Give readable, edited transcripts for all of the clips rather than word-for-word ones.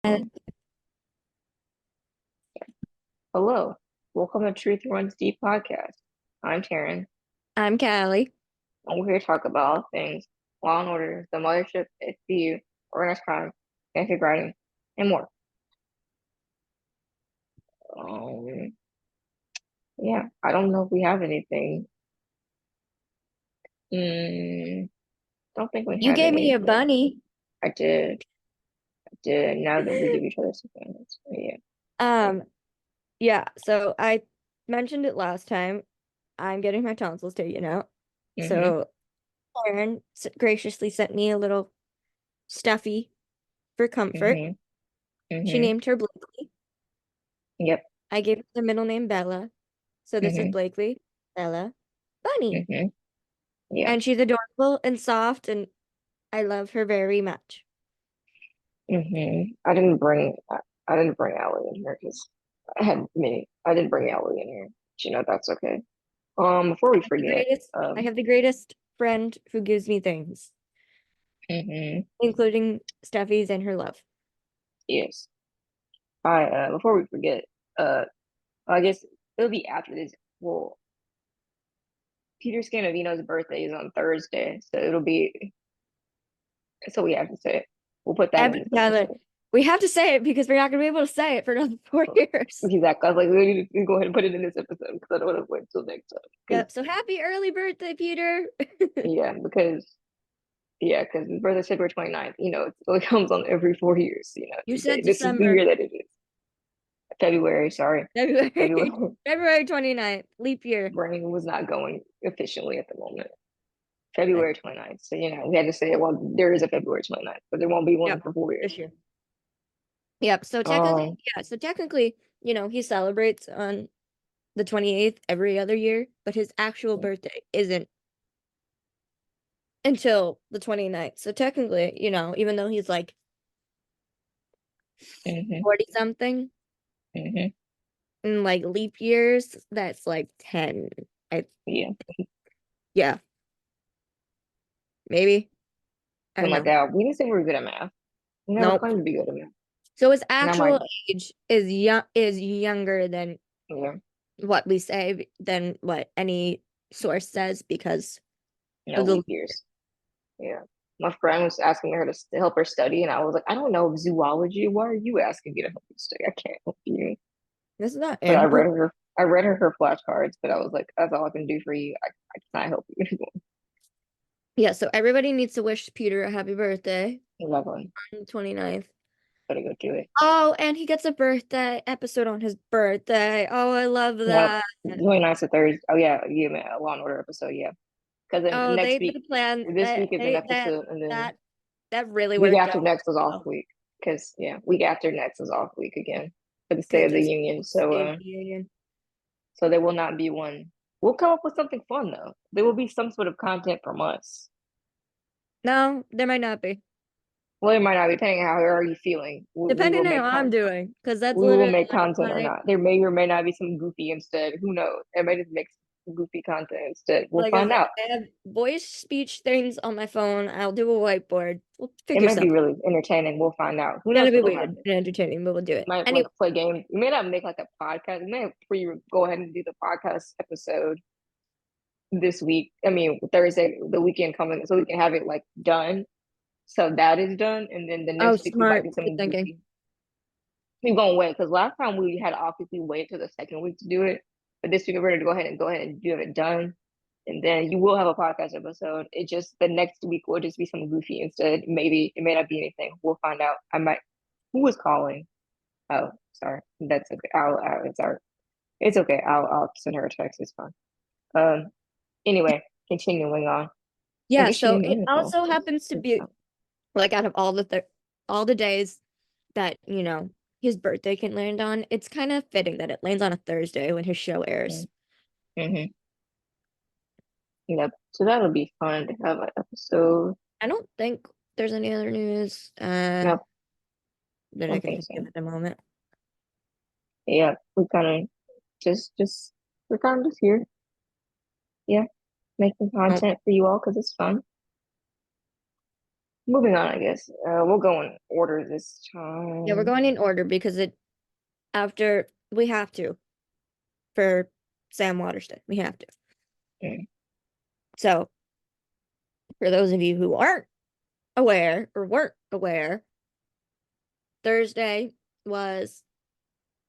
Uh, Hello, welcome to Truth Runs Deep podcast. I'm Terryn, I'm Callie. and we're here to talk about all things Law and Order, the Mothership, SVU, organized crime, gangster writing, and more. Um, yeah, I don't know if we have anything. Don't think we You have gave me a anything. bunny. I did, I did. Now that we give each other some things, yeah. Um, yeah, so I mentioned it last time. I'm getting my tonsils taken out. Mhm, So Karen graciously sent me a little stuffy for comfort. mhm, She mhm. named her Blakely. Yep. I gave her the middle name Bella. So this is Mhm, Blakely, Bella, Bunny. mhm. Yeah. And she's adorable and soft, and I love her very much. I didn't bring Allie in here because I had many. I didn't bring Allie in here. But, that's okay. Before we The forget, greatest, I have the greatest friend who gives me things, mhm, including stuffies and her love. yes. I before we forget, uh, I guess it'll be after this. Well, Peter Scandavino's birthday is on Thursday, so it'll be. So we have to say it. We'll put that in this Tyler, episode. we have to say it because we're not going to be able to say it for another 4 years. Exactly. I was like, we need to go ahead and put it in this episode because I don't want to wait till next time. Because Yep. So happy early birthday, Peter. yeah, because Yeah, because his birthday's February 29th. It comes on every 4 years. You said This is the December, year that it is. February, sorry. February, February. February 29th, leap year. Brain was not going efficiently at the moment. But February 29th. So, we had to say, well, there is a February 29th, but there won't be one yep, for 4 years. this year. Yep. So technically, Um, yeah. So technically, he celebrates on the 28th every other year, but his actual birthday isn't until the 29th. So technically, even though he's like hmm 40 something hmm in like leap years, that's like 10. I yeah, Yeah, maybe. I don't something like know. that. We didn't say we were good at math. We never Nope. claimed to be good at math. So his And I'm like, actual age is younger than yeah, what we say than what any source says because no of the leap years. Yeah. My friend was asking her to help her study, and I was like, I don't know zoology. Why are you asking me to help you study? I can't help you. this is not But animal. I read her flashcards, but I was like, that's all I can do for you. I cannot help you. Yeah, so everybody needs to wish Peter a happy birthday I'm not going on the 29th. to go do it. Oh, and he gets a birthday episode on his birthday. Oh, I love Yep. that. 29th to Thursday. Oh yeah, you meant a Law and Order episode, yeah. Because then Oh, next they week, did a plan. this week is an That episode, and then that really week worked after out next is off well. week. Because week after next is off week again for the State Because of the it's Union. State of the Union. So there will not be one. We'll come up with something fun though. There will be some sort of content from us. No, there might not be. Well, it might not be depending on how are you feeling. We will Depending on how make I'm content. doing, because that's We will literally make like content or not. There may or may not be some goofy instead. Who knows? It may just make some goofy content instead. We'll like I find said, out. I have voice speech things on my phone. I'll do a whiteboard. We'll It figure might be something. really entertaining. We'll find out. Who It's gonna knows be what'll weird happen? and entertaining, but we'll do it. Might Anyway, like play games. We may not make like a podcast. We may go ahead and do the podcast episode this week. I mean Thursday, the weekend coming, so we can have it like done. So that is done, and then the oh, next week we might smart. do Good something thinking. goofy. We're gonna wait because last time we had to obviously wait till the second week to do it. But this week we're gonna go ahead and do it done. And then you will have a podcast episode. It just the next week will just be some goofy instead. Maybe it may not be anything. We'll find out. I might who was calling? Oh, sorry. That's okay. It's okay. I'll send her a text. It's fine. Um anyway, continuing on. I Yeah, guess she so didn't it mean to call. also happens to be like out of all the days that, his birthday can land on, it's kind of fitting that it lands on a Thursday when his show airs. Mm-hmm. Yep. So that'll be fun to have an episode. I don't think there's any other news Nope, that I I don't can think think of so. at the moment. Yeah, we kind of just we're kind of just here. Yeah, making Oh, content for you all because it's fun. moving on, I guess. We'll go in order this Yeah, we're time. going in order because it after we have to for Sam Waterston. We have to. Mm, So for those of you who aren't aware or weren't aware, Thursday was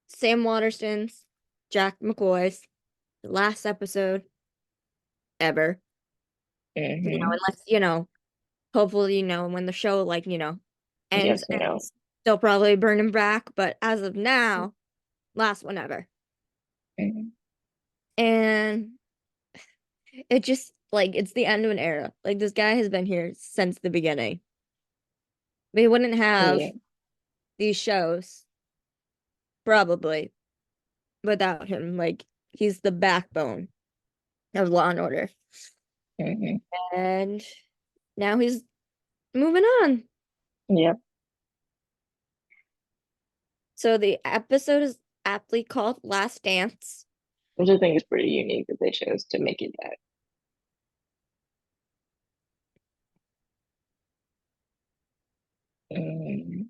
Sam Waterston's, Jack McCoy's last episode ever. hmm Unless, hopefully, when the show, ends, Yes, you know. they'll probably burn him back. But as of now, last one ever. hmm And it just, it's the end of an era. Like, this guy has been here since the beginning. We wouldn't Yeah. have these shows, probably, without him. Like, he's the backbone of Law and Order. hmm And now he's moving on. Yep. So the episode is aptly called Last Dance. Which I think is pretty unique that they chose to make it that. Mm.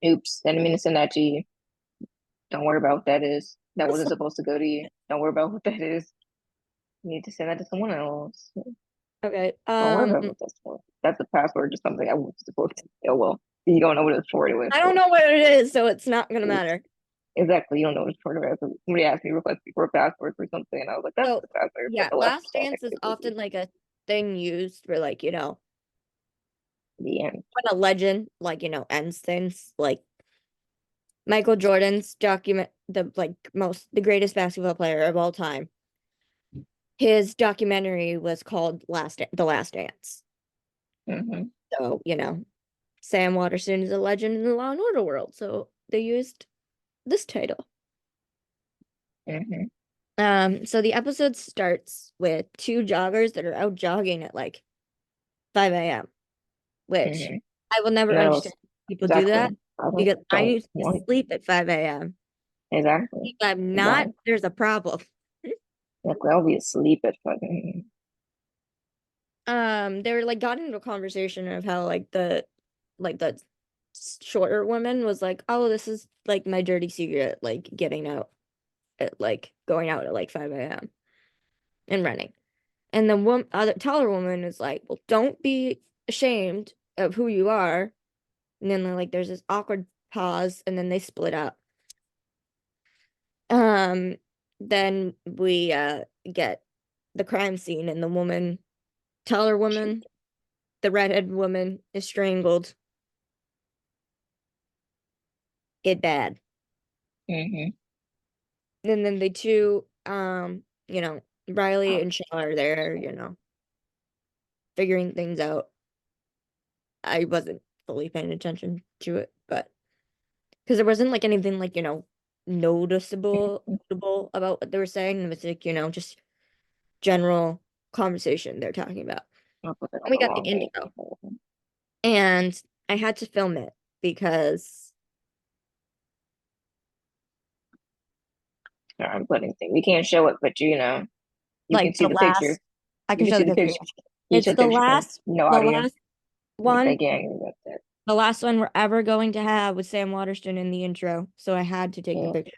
Oops, didn't mean to send that to you. Don't worry about what that is. That wasn't supposed to go to you. Don't worry about what that is. You need to send that to someone else. Okay. Don't worry about what that's for. That's a password or something I was supposed to. Oh well. You don't know what it's for anyway. I don't know what it is, so it's not gonna Oops. matter. Exactly. You don't know what it's for anyway. So somebody asked me request for a password for something, and I was like, that's So the password, but yeah, the last Last call Dance is technically often like a thing used for the end. when a legend ends things. Like Michael Jordan's document the greatest basketball player of all time. His documentary was called The Last Dance. hmm So, Sam Waterston is a legend in the Law and Order world. So they used this title. hmm So the episode starts with two joggers that are out jogging at like 5 a.m., which hmm I will never No, understand people do exactly. that I because I don't used to want sleep at 5 a.m. exactly. If I'm not, Why? there's a problem. Like I'll be asleep at fucking. They were like got into a conversation of how the shorter woman was like, oh, this is like my dirty secret, like getting out at like going out at like 5 a.m. and running. And the other taller woman is like, well, don't be ashamed of who you are. And then like there's this awkward pause, and then they split up. Um, then we get the crime scene, and the taller woman, the redhead woman, is strangled. It bad. hmm And then the two, Riley Oh, and Shaw are there, figuring things out. I wasn't fully paying attention to it, but because there wasn't like anything like, notable about what they were saying. It was like, just general conversation they're talking about. I'll put that And on we the got the long day. intro. And I had to film it because No, I'm putting things. We can't show it, but you can like see the the picture. last I You can can show see the the picture. picture. You It's show the picture, man. No the audio. last You one, think angry about that. the last one we're ever going to have with Sam Waterston in the intro. So I had to take the Yeah. picture.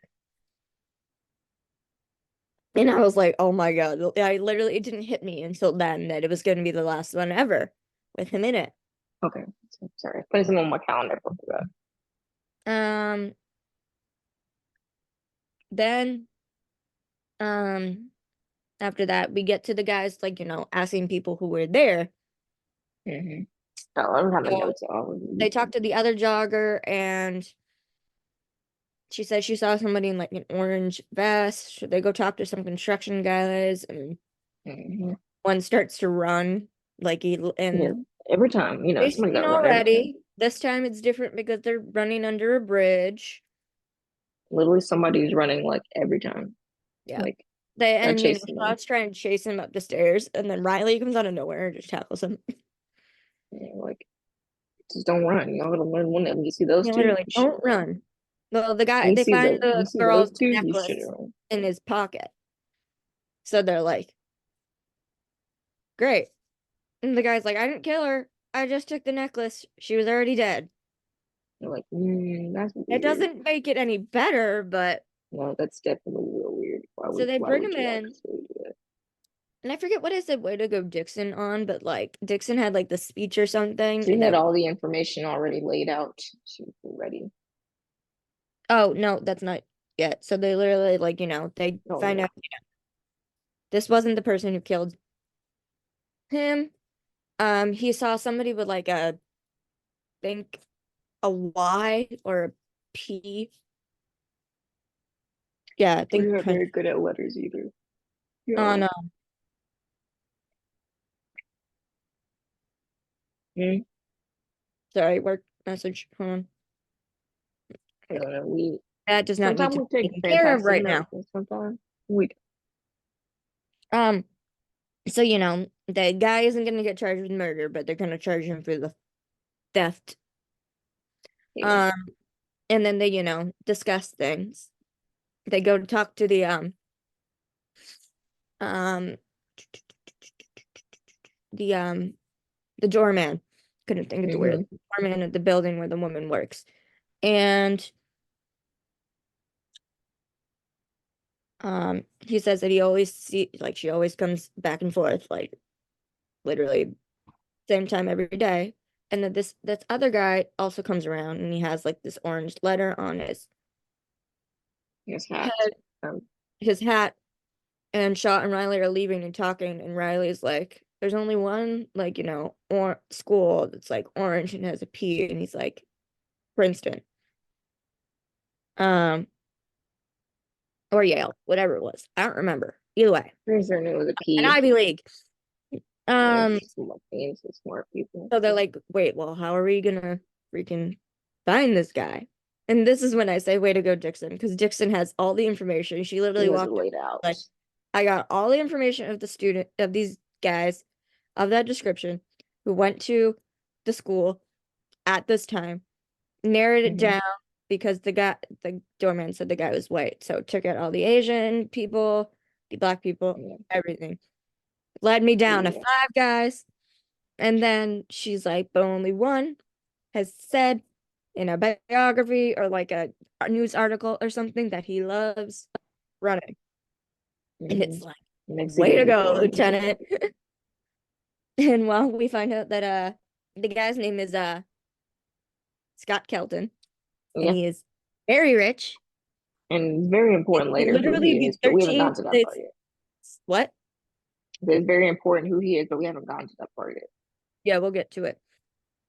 And I was like, oh my God. I literally, it didn't hit me until then that it was going to be the last one ever with him in it. Okay. Sorry. Putting some on my calendar for that. Um, then, um, after that, we get to the guys, asking people who were there. Mm-hmm. Oh, I don't have my So notes all. they talked to the other jogger, and she said she saw somebody in like an orange vest. Should they go talk to some construction guys? And Mm-hmm. one starts to run, Yeah. and Every time, we've somebody got seen to run every time. already. This time it's different because they're running under a bridge. Literally, somebody's running like every time. Yeah. Like They they're and chasing them. Scott's trying to chase him up the stairs, and then Riley comes out of nowhere and just tackles him. Like just don't run. Y'all gotta learn one of them. You see those Yeah, two, literally, you shouldn't don't run. run. Well, the guy And they find you the see those girl's two, you shouldn't necklace run. in his pocket. So they're like, great. And the guy's like, I didn't kill her. I just took the necklace. She was already dead. You're like, that's It weird. doesn't make it any better, but No, that's definitely real weird. so they Why bring would him you in. actually do that? And I forget what I said way to go Dixon on, but like Dixon had like the speech or something She had that, all the information already laid out. She was ready. oh no, that's not yet. So they literally like, they Oh find yeah. out this wasn't the person who killed him. He saw somebody with like think a Y or a P. Yeah, I think We're not Prince very good at letters either. on Yeah. Hmm. sorry, work message. Hold on. I don't know. We That does not need sometimes to we be take taken care of fantastic right notes, now. and sometimes we Um, so the guy isn't gonna get charged with murder, but they're gonna charge him for the theft. yeah. Um, and then they, discuss things. They go to talk to um the the doorman. Couldn't think of the word. Hmm. Doorman at the building where the woman works. And he says that he always she always comes back and forth, like literally same time every day. And that this other guy also comes around and he has like this orange letter on His hat. head, Um, his hat, and Shaw and Riley are leaving and talking, and Riley's like, there's only one, like, or school that's like orange and has a P, and he's like, Princeton. Um, or Yale, whatever it was. I don't remember. Either way. Pretty sure it was a An P. Ivy League. Um, It's some famous and smart people. so they're like, wait, well, how are we gonna freaking find this guy? And this is when I say, way to go, Dixon, because Dixon has all the information. She He literally has it walked laid out. like, I got all the information of these guys of that description who went to the school at this time, narrowed it Hmm. down because the doorman said the guy was white. So took out all the Asian people, the black people, Yeah. everything. Led me down to Yeah. five guys. And then she's like, but only one has said in a biography or like a news article or something that he loves running. And Hmm. it's like, Makes it way to easy go, for him. Lieutenant. And well, we find out that the guy's name is Scott Kelton, and Yeah. he is very rich. And very important He's later who literally he the is, but we haven't 13th. gotten to that part yet. What? It's very important who he is, but we haven't gotten to that part yet. Yeah, we'll get to it.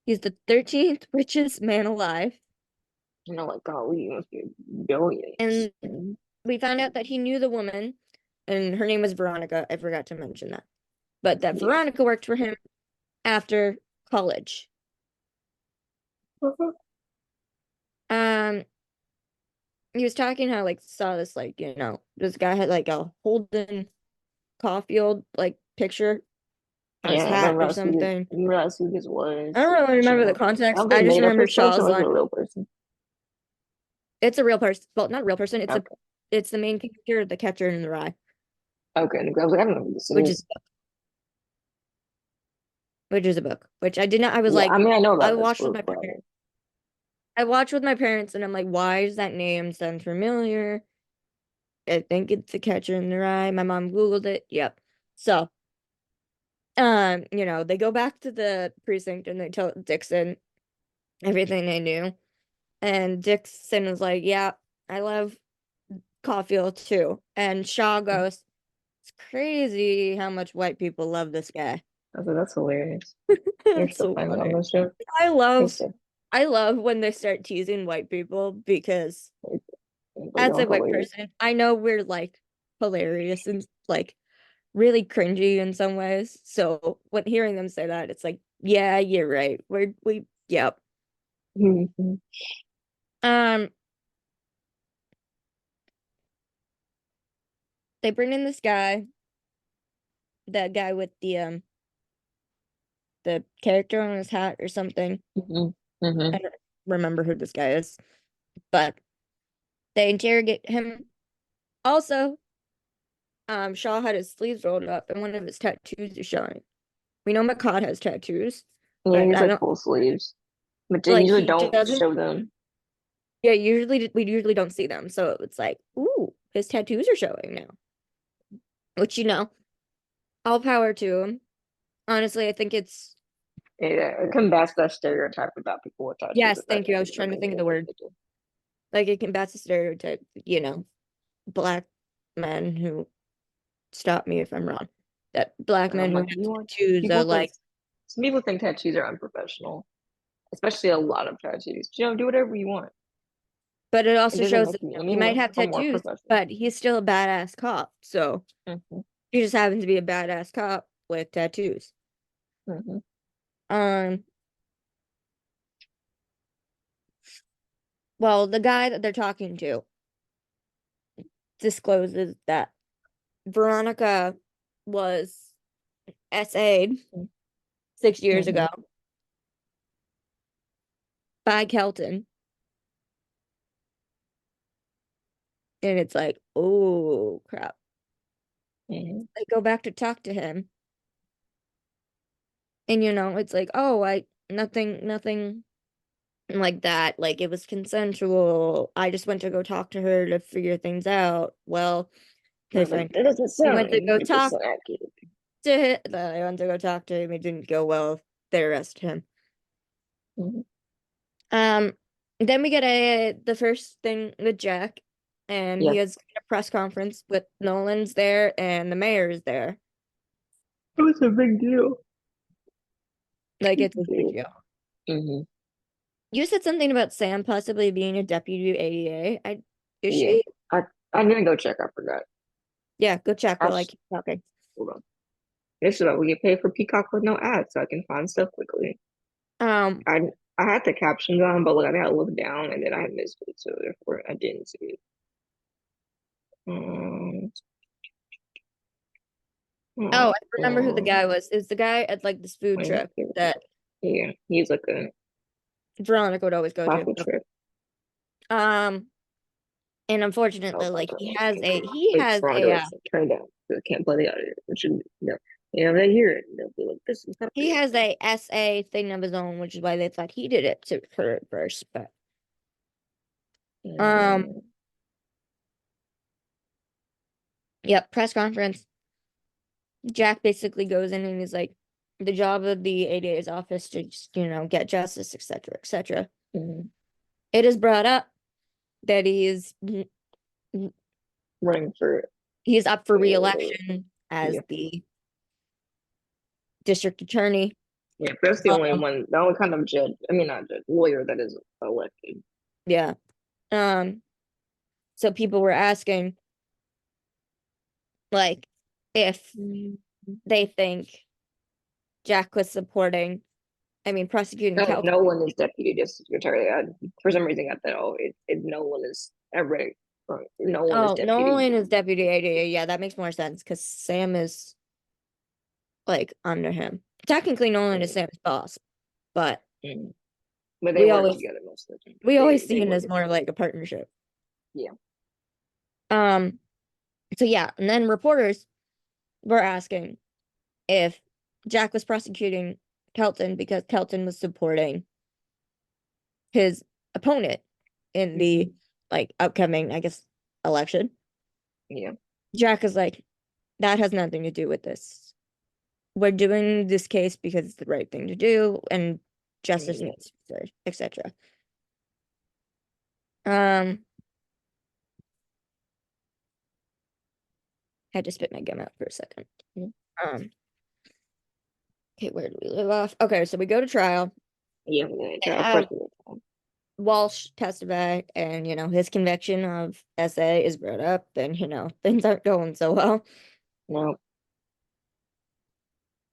He's the 13th richest man alive. You know, like, oh, we must be billions. And we found out that he knew the woman, and her name was Veronica. I forgot to mention that. But that Yeah. Veronica worked for him after college. Um, he was talking how like saw this like, this guy had like a Holden Caulfield like picture on his Yeah, hat or something. realize who this I was. don't really You remember the know, I context. don't I think just made up remember this person Shaw's was line. a real person. It's a real person. Well, not a real person. Okay. It's the main character, the catcher in the rye, Okay. And I was like, I don't know who this which is is. a book. Which I did not. I was Yeah, I like, mean, I know I about this watched with book, my but parents. I watched with my parents, and I'm like, why does that name sound familiar? I think it's the catcher in the rye. My mom Googled it. Yep. So, they go back to the precinct and they tell Dixon everything they knew. And Dixon was like, yeah, I love Caulfield too. And Shaw goes, it's crazy how much white people love this guy. I was like, that's hilarious. You're It's so so funny on funny. this show. I love Thanks, Jeff. I love when they start teasing white people because Like, as y'all a white hilarious. person, I know we're like hilarious and like really cringy in some ways. So when hearing them say that, it's like, yeah, you're right. Yep. Mhm. Um, they bring in this guy, that guy with the character on his hat or something. Mhm. Mhm. I don't remember who this guy is, but they interrogate him. Also, Shaw had his sleeves rolled up and one of his tattoos is showing. We know Makad has tattoos, Yeah, but he's I like don't full sleeves, but they like usually he don't doesn't. show them. Yeah, usually we usually don't see them, so it's like, ooh, his tattoos are showing now. Which all power to him. Honestly, I think it's Yeah, it combats that stereotype about people with tattoos yes. with bad Thank you. I was tattoos. I trying to think think of that's the what word. they do. Like it combats the stereotype. Black men who stop me if I'm wrong. That black And men I'm who like, have you want tattoos are people think like, some people think tattoos are unprofessional, especially a lot of tattoos. You know, do whatever you want. but it It also doesn't shows make that me he any might less have or more tattoos, professional. but he's still a badass cop. So Hmm. he just happens to be a badass cop with tattoos. Hmm. Um, well, the guy that they're talking to discloses that Veronica was SA'd 6 years Hmm. ago by Kelton. And it's like, oh crap. Hmm. I go back to talk to him. And it's like, oh, I nothing like that. Like it was consensual. I just went to go talk to her to figure things out. Well, I they was like, find that doesn't he sound went to go talk 100% accurate. to him. I went to go talk to him. It didn't go well. They arrested him. Hmm. Um, then we get the first thing with Jack, and he Yeah, has a press conference with Nolan's there and the mayor is there. it was a big deal. Like it's a big deal. Hmm. You said something about Sam possibly being a deputy ADA. Is Yeah, she? I I didn't go check. I forgot. Yeah, go check I while I sh keep talking. Hold on. This is why we get paid for Peacock with no ads, so I can find stuff quickly. Um, I I had the captions on, but like I gotta look down, and then I missed it, so therefore I didn't see it. Um, oh, oh, I remember who the guy was. It's the guy at like this food wait, truck that yeah, he's like a Veronica would always go to. coffee trip. Um, and I was unfortunately, about like to like, he wait, has Veronica, like, turn down. I can't play the audio. Which is, they hear it, and they'll be like, "This is not he real." has a SA thing of his own, which is why they thought he did it to her at first. But um, And yep, press conference. Jack basically goes in and is like, the job of the ADA's office to just, get justice, etc., etc. mm, It is brought up that running for he's up for uh, re-election as yeah, the district attorney. yeah. That's the only Um, one, the only kind of judge. I mean, not judge, lawyer that is elected. yeah. Um, so people were asking like if Mm. they think Jack was supporting, I mean, prosecuting No, Kelton. no one is deputy district attorney. For some reason, got that. Oh, no one is ever. No one is Oh, deputy. Nolan is deputy ADA. Yeah, that makes more sense because Sam is like under him. Technically, Nolan is Mm, Sam's boss, but mm. But they we work always together most of the time. we always see They it work as it. more like a partnership. Yeah. Um, so yeah, and then reporters were asking if Jack was prosecuting Kelton because Kelton was supporting his opponent in the Hmm. like upcoming, I guess, election. Yeah. Jack is like, that has nothing to do with this. We're doing this case because it's the right thing to do and justice Yeah. needs to be served, etc. Um, had to spit my gum out for a second. Um, okay, where do we live off? Okay, so we go to trial. Yeah. Yeah. They Of have course. We will. Walsh testify, and his conviction of SA is brought up, and things aren't going so well. No.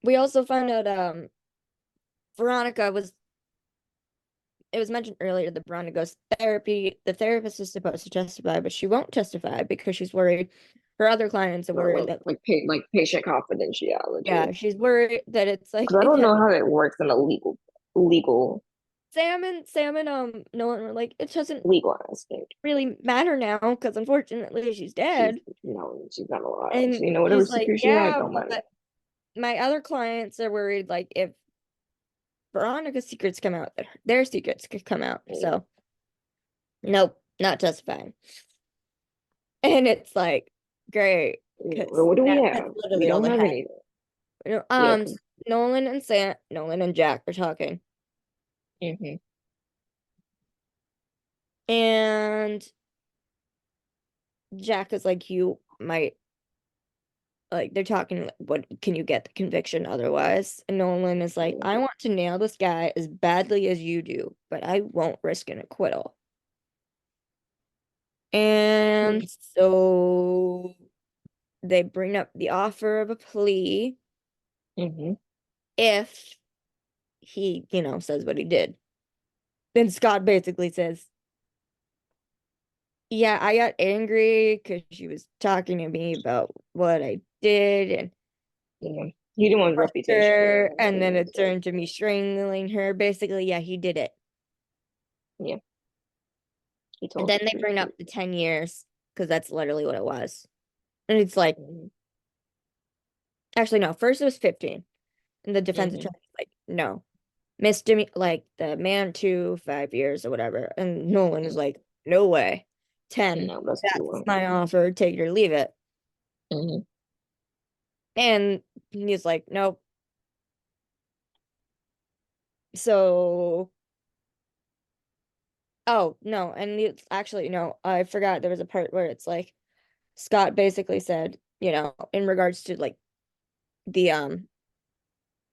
We also find out Veronica was it was mentioned earlier that Veronica goes to therapy. The therapist is supposed to testify, but she won't testify because she's worried. Her other clients are worried that Like patient yeah, confidentiality. she's worried that it's like Because I it don't has know how it works in a legal Sam and Nolan were like, it doesn't legal aspect. really matter now because unfortunately she's She's dead. no, she's not alive. So And whatever she's like, secret she had yeah, don't matter. my other clients are worried like if Veronica's secrets come out, their secrets could come out. Yeah. So nope, not testifying. And it's like great because What do we that's have? We literally all don't they have had. anything. You know, Yeah. Nolan and Jack are talking, Mm-hmm. and Jack is like, "You might like." They're talking like, "What can you get the conviction otherwise?" And Nolan is like, "I want to nail this guy as badly as you do, but I won't risk an acquittal." And so they bring up the offer of a plea Mm-hmm. if he, says what he did. Then Scott basically says, yeah, I got angry because she was talking to me about what I did and Yeah. He didn't want his reputation her, and then ruined. it So turned to me strangling her. Basically, yeah, he did it. yeah, he And told then the they truth. bring up the 10 years because that's literally what it was. And it's like, Mm-hmm. actually, no, first it was 15. And the defense Mm-hmm. attorney's like, no, misdemeanor, like the man to 5 years or whatever. And Nolan is like, no way. 10. No, that's too That's low. my offer. Take it or leave it. Mm-hmm. And he's like, nope. So, oh, no. And it's actually, no, I forgot there was a part where it's like Scott basically said, in regards to like the,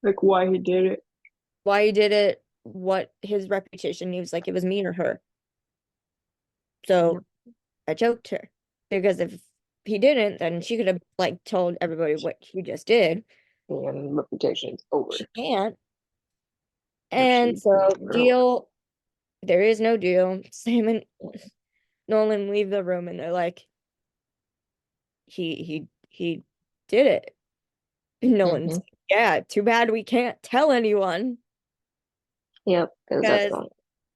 Like why he did it. why he did it, what his reputation, he was like, it was me or her. Yeah. So I choked her because if he didn't, then she could have like told everybody what he just did. And reputation's She over. can't. Or And she so never. deal, there is no deal. Sam and Nolan leave the room and they're like, he did it. And Nolan's Mm-hmm. like, yeah, too bad we can't tell anyone Yep, because that's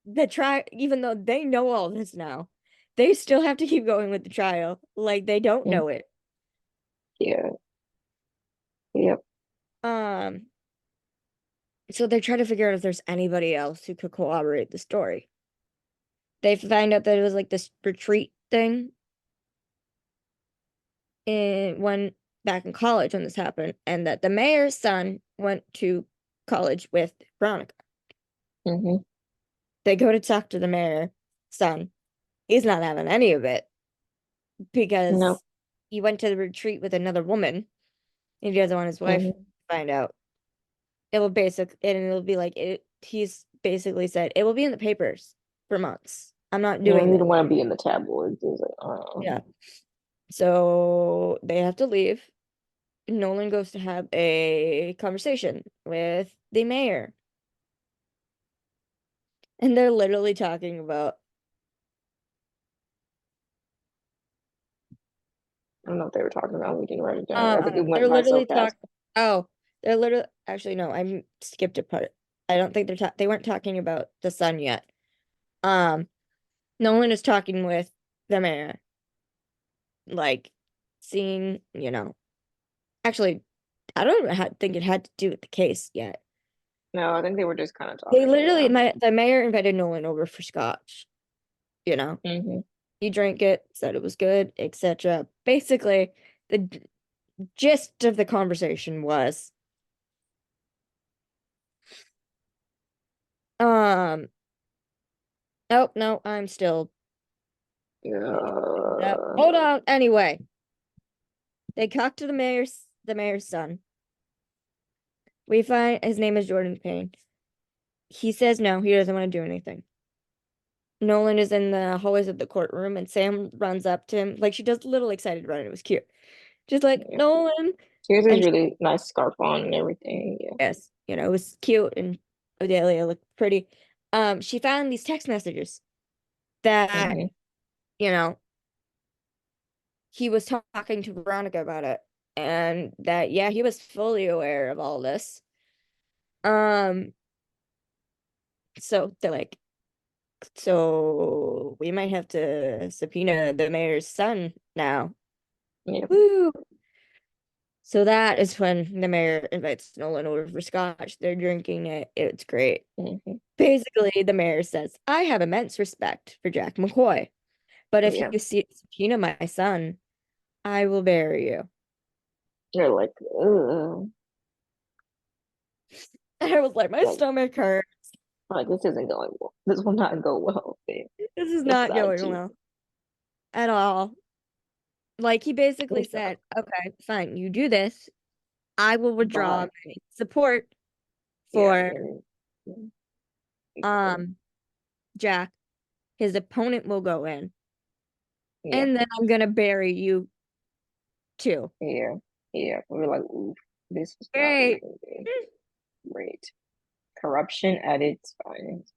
because gone. even though they know all this now, they still have to keep going with the trial. Like they don't Mm. know it. Yeah. Yep. Um, so they try to figure out if there's anybody else who could corroborate the story. They find out that it was like this retreat thing in when back in college when this happened, and that the mayor's son went to college with Veronica. Mm-hmm. They go to talk to the mayor's son. He's not having any of it No. because he went to the retreat with another woman and he doesn't want his wife to Mm-hmm. find out. It'll be like it he's basically said it will be in the papers for months. I'm not Yeah, doing he this. didn't want to be in the tabloids. He was like, Yeah. So they have to leave. Nolan goes to have a conversation with the mayor. And they're literally talking about I don't know what they were talking about. We didn't write it down. I think it went they're by so literally fast. oh, they're literally actually no, I skipped a part. I don't think they weren't talking about the sun yet. Um, Nolan is talking with the mayor, like seeing, actually, I don't even think it had to do with the case yet. No, I think they were just kind of They talking. literally, Yeah. the mayor invited Nolan over for scotch, you know. Mm-hmm. He drank it, said it was good, etc. Basically, the gist of the conversation was, um, oh no, I'm still no, Yeah. hold on. Anyway, they talked to the mayor's son. We find his name is Jordan Payne. He says no, he doesn't want to do anything. Nolan is in the hallways of the courtroom and Sam runs up to him. Like she does a little excited run. It was cute. Just like Yeah. Nolan. She has this And really nice scarf on and everything. Yeah. yes, it was cute and Odelia looked pretty. She found these text messages that, Mm-hmm. you know, he was talking to Veronica about it. And that yeah, he was fully aware of all this. Um, so they're like, so we might have to subpoena the mayor's son now. Yeah. Woo! So that is when the mayor invites Nolan over for scotch. They're drinking it. It's great. Hmm. Basically, the mayor says, I have immense respect for Jack McCoy, but if Yeah. you subpoena my son, I will bury you. You're like, ugh. And I was like, my Like, stomach hurt. this isn't going well. This will not go well. They This is not decide going to. well at all. Like, he basically It's not. said, okay, fine, you do this. I will withdraw Bye. my support Yeah. for And, um Jack. His opponent will go in, yeah. and then I'm gonna bury you too. Yeah. Yeah. We were like, oof, this is not Great. looking good. Great. Corruption at its finest.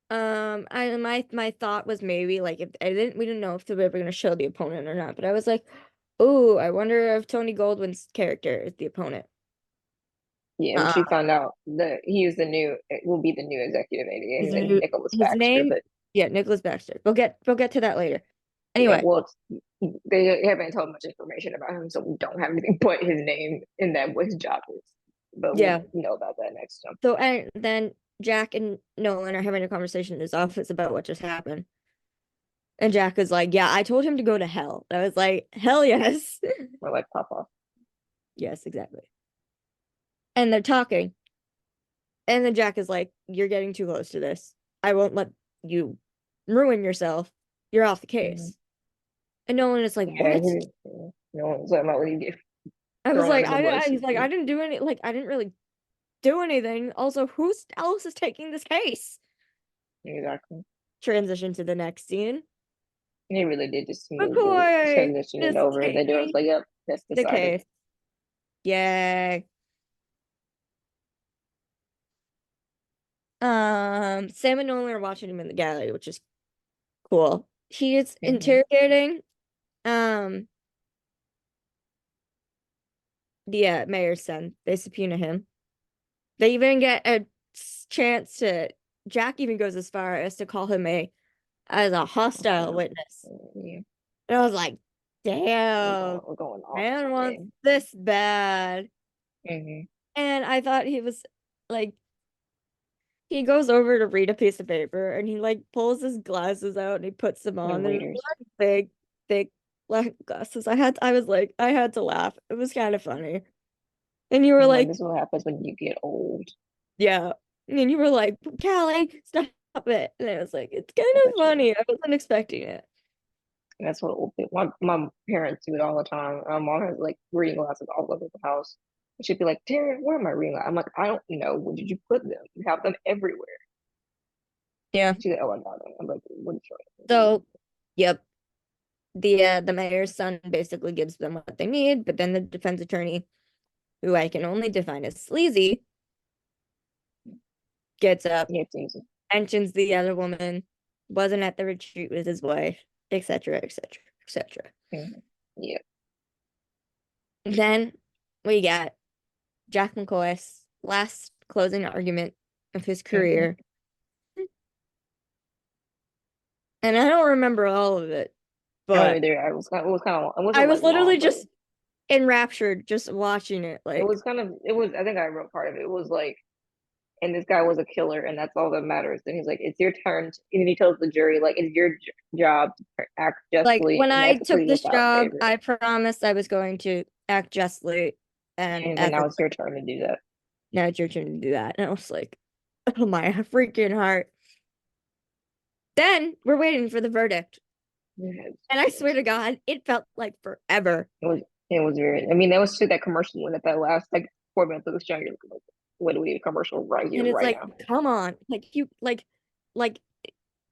I my thought was maybe like if I didn't we didn't know if they were ever gonna show the opponent or not, but I was like, oh, I wonder if Tony Goldwyn's character is the opponent. Yeah, Uh, which we found out that he is the new, it will be the new executive AD. His his name is new Nicholas his Baxter, name, but yeah, Nicholas Baxter. We'll get to that later. yeah, Anyway, well, they haven't told much information about him, so we don't have anything but his name and that what his job is. But we'll yeah. know about that next time. So and then Jack and Nolan are having a conversation in his office about what just happened. And Jack was like, yeah, I told him to go to hell. I was like, hell yes. We're like, pop off. Yes, exactly. And they're talking. And then Jack is like, you're getting too close to this. I won't let you ruin yourself. You're off the Mhm. case. And Nolan is like, Yeah, what? no one's talking about when you get I was thrown like, under the bus. he's like, I didn't do any, like, I didn't really do anything. Also, who else is taking this case? Exactly. Transition to the next scene. He really did just smoothly McCoy transition it is over. The door was taking like, yep, that's the decided. case. Yay. Sam and Nolan are watching him in the gallery, which is cool. He is Hmm. interrogating um the mayor's son. They subpoena him. They even get a chance to Jack even goes as far as to call him a hostile witness. Yeah, And I was like, damn, we're going off man wants today. this bad. Hmm. And I thought he was like he goes over to read a piece of paper and he like pulls his glasses out and he puts them The on. They're readers. like big, thick black glasses. I was like, I had to laugh. It was kind of funny. And you were I'm like, like, this is what happens when you get old. yeah. And you were like, Callie, stop it. And I was like, it's kind I of bet you. funny. I wasn't expecting it. That's what old people, my parents do it all the time. My mom has like reading glasses all over the house. And she'd be like, Terryn, where are my reading glasses? I'm like, I don't know. Where did you put them? You have them everywhere. Yeah. She's like, oh, I got them. I'm like, what are you trying So, yep. The mayor's son basically gives them what they need, but then the defense attorney, who I can only define as sleazy, gets up, to do? Yeah, mentions the other woman, wasn't at the retreat with his wife, etc., etc., etc. hmm. Yeah. Then we get Jack McCoy's last closing argument of his Hmm. career. And I don't remember all of it, I don't but either. It was kind of, it I wasn't was like long, literally but just enraptured just watching it. it Like, was kind of, it was, I think I wrote part of it. It was like, and this guy was a killer, and that's all that matters. And he's like, "It's your turn." And he tells the jury, like, "It's your job to act justly when and I took ethically this without job, favor." I promised I was going to act justly and And now it's ethically. your turn to do that. Now it's your turn to do that. And I was like, oh my freaking heart. Then we're waiting for the verdict. And I swear to God, it felt like forever. It was, it was very. I mean, that was that commercial one at that last like 4 minutes of the show. You're like, what do we need a commercial right here, And it's right like, now? come on. Like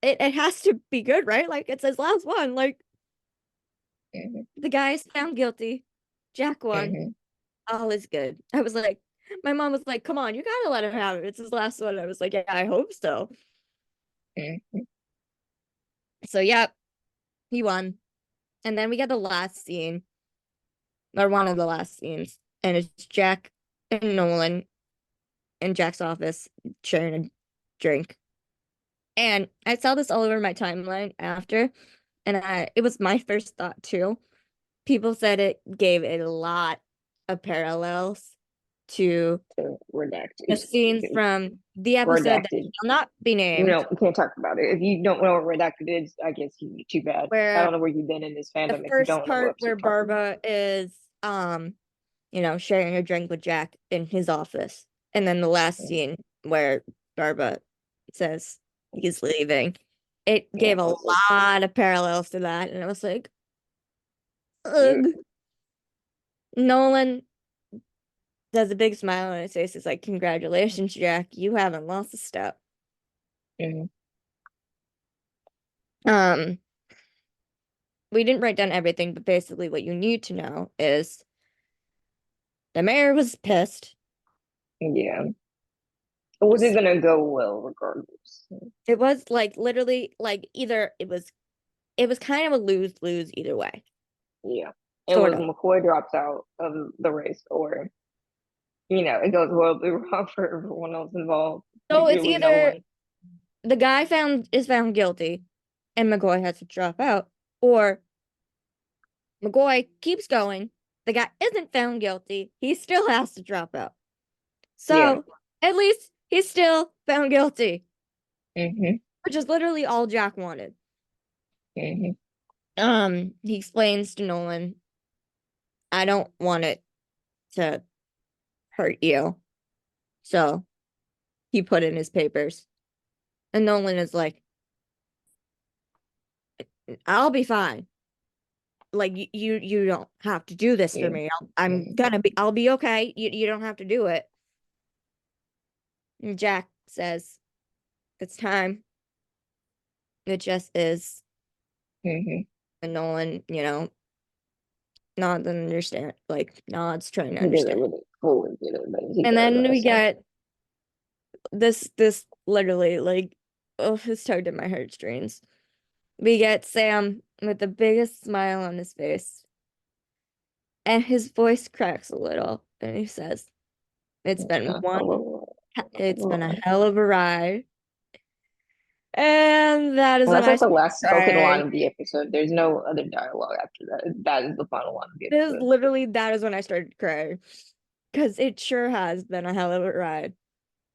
it has to be good, right? Like it's his last one. Like Hmm. the guy's found guilty. Jack won. Hmm. All is good. I was like, my mom was like, come on, you gotta let him have it. It's his last one. I was like, yeah, I hope so. Hmm. So yeah, he won. And then we get the last scene, or one of the last scenes, and it's Jack and Nolan in Jack's office sharing a drink. And I saw this all over my timeline after, and it was my first thought too. people said it gave a lot of parallels to So the redacted. scenes from the episode that Redacted. shall not be named, No, we can't talk about it. If you don't know what redacted is, I guess too bad. I where don't know where you've been in this the fandom if you first don't know what part episode where we're talking about. Barba is sharing a drink with Jack in his office. And then the last Mm, scene where Barba says he's leaving. It yeah, gave a what's this? lot of parallels to that. And I was like, Yeah. ugh. Nolan does a big smile on his face. He's like, congratulations, Jack. You haven't lost a step. Mm-hmm. Um, we didn't write down everything, but basically what you need to know is the mayor was pissed. Yeah. It wasn't gonna go well regardless. It was like literally like either it was kind of a lose-lose either way. Yeah. It Sort was of. McCoy drops out of the race, or it goes horribly wrong for everyone else involved. So it's Particularly no either one. the guy found guilty and McCoy has to drop out, or McCoy keeps going. The guy isn't found guilty. He still has to drop out. Yeah. So at least he's still found guilty, Mm-hmm. which is literally all Jack wanted. Mm-hmm. He explains to Nolan, I don't want it to hurt you. So he put in his papers. And Nolan is like, I'll be fine. Like you don't have to do this for Yeah. me. Mm-hmm. I'll be okay. You don't have to do it. And Jack says, it's time. It just is. Mm-hmm. And Nolan, nods and understand, like nods, trying to He didn't understand. really fully get it, but he And does then we understand. get this literally like, oh, it's tugged at my heartstrings. We get Sam with the biggest smile on his face, and his voice cracks a little, and he says, "It's It's been been a one, little, it's been a little. hell of a ride." And that is And when that's I also the started last spoken line crying. of the episode. There's no other dialogue after that. That is the final line of the This is episode. literally that is when I started crying. Because it sure has been a hell of a ride.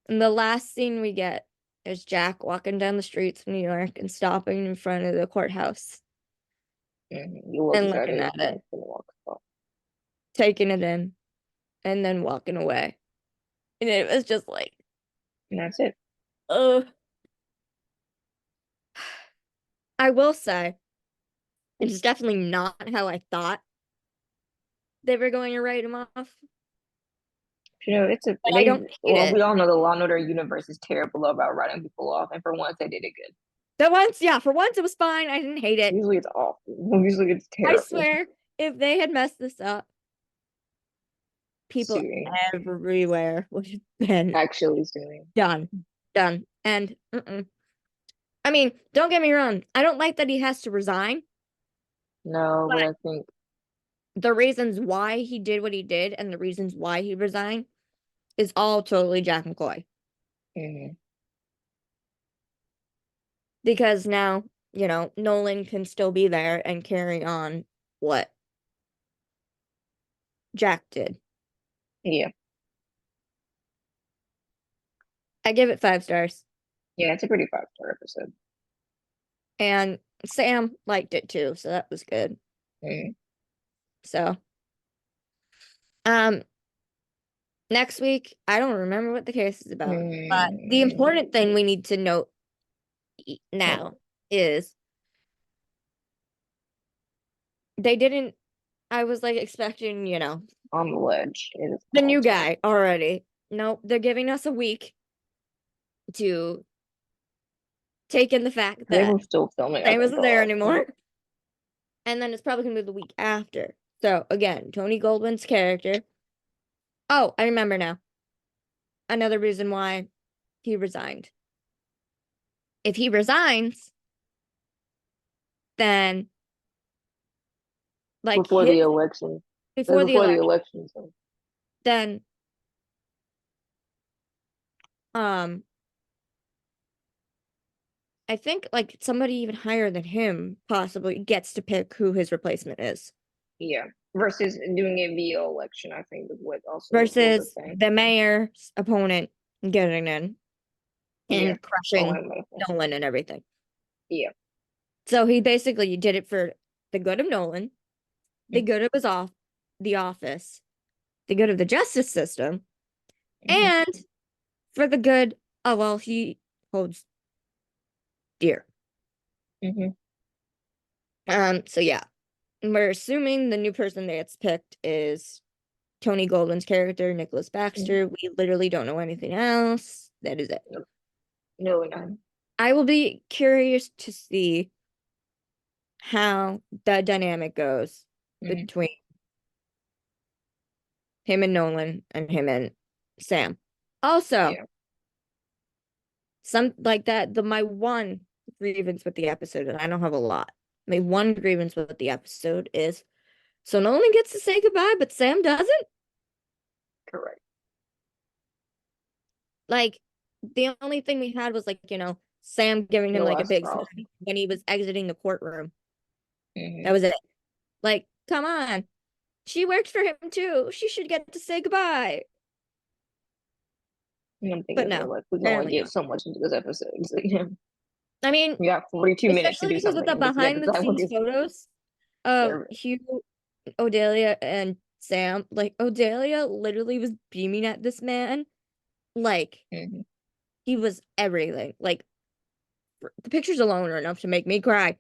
And the last scene we get is Jack walking down the streets of New York and stopping in front of the courthouse You look and looking excited. at it, It's gonna walk off. taking it in, and then walking away. And it was just like, And that's it. oh, I will say, it's definitely not how I thought they were going to write him off. It's a But I don't hate well, we it. all know the Law and Order universe is terrible about writing people off, and for once they did it good. But once, yeah, for once it was fine. I didn't hate it. Usually it's awful. Usually it's I terrible. swear, if they had messed this up, people Suing. everywhere would have been Actually suing. done. Done. And I mean, don't get me wrong. I don't like that he has to resign, No, but but I think the reasons why he did what he did and the reasons why he resigned is all totally Jack McCoy. mhm, Because now, Nolan can still be there and carry on what Jack did. yeah. I give it 5 stars. Yeah, it's a pretty five-star episode. And Sam liked it too, so that was good. Mhm, So, um, next week, I don't remember what the case is about, but the mhm. important thing we need to note now is they didn't, I was like expecting, On the ledge. It is the new called. guy already. Nope, they're giving us a week to take in the fact They that were still filming, I Sam think, isn't the there last one. anymore. And then it's probably gonna be the week after. So again, Tony Goldwyn's character. Oh, I remember now. Another reason why he resigned. If he resigns, then like Before the election. It was before the before the election, election, so then um I think like somebody even higher than him possibly gets to pick who his replacement is. Yeah. Versus doing it via election, I think is what also was a versus thing. the mayor's opponent getting in Yeah. and Oh, crushing and Michael. Nolan and everything. Yeah. So he basically did it for the good of Nolan, the good of the office, the good of the justice system, Mm-hmm. and for the good of all he holds dear. Mm-hmm. So yeah, we're assuming the new person that gets picked is Tony Goldwyn's character, Nicholas Mm-hmm. Baxter. We literally don't know anything else. That is it. Nope. No, no. I will be curious to see how the dynamic goes Mm-hmm. between him and Nolan and him and Sam. Also, Yeah. some like that, my one grievance with the episode, and I don't have a lot. My one grievance with the episode is so Nolan gets to say goodbye, but Sam doesn't. Correct. Like the only thing we had was like, Sam giving him The like a last big straw. smile when he was exiting the courtroom. Mm-hmm. That was it. Like, come on. She worked for him too. She should get to say goodbye. And I'm But thinking they're no, like, we can only apparently get not. so much into this episode. So, yeah. I mean, We got 42 minutes to especially do because of something, the and this is the behind the episode scenes we're photos of serving. Hugh, Odelia, and Sam. Like, Odelia literally was beaming at this man. Like, Mm-hmm. he was everything. Like, the pictures alone are enough to make me cry.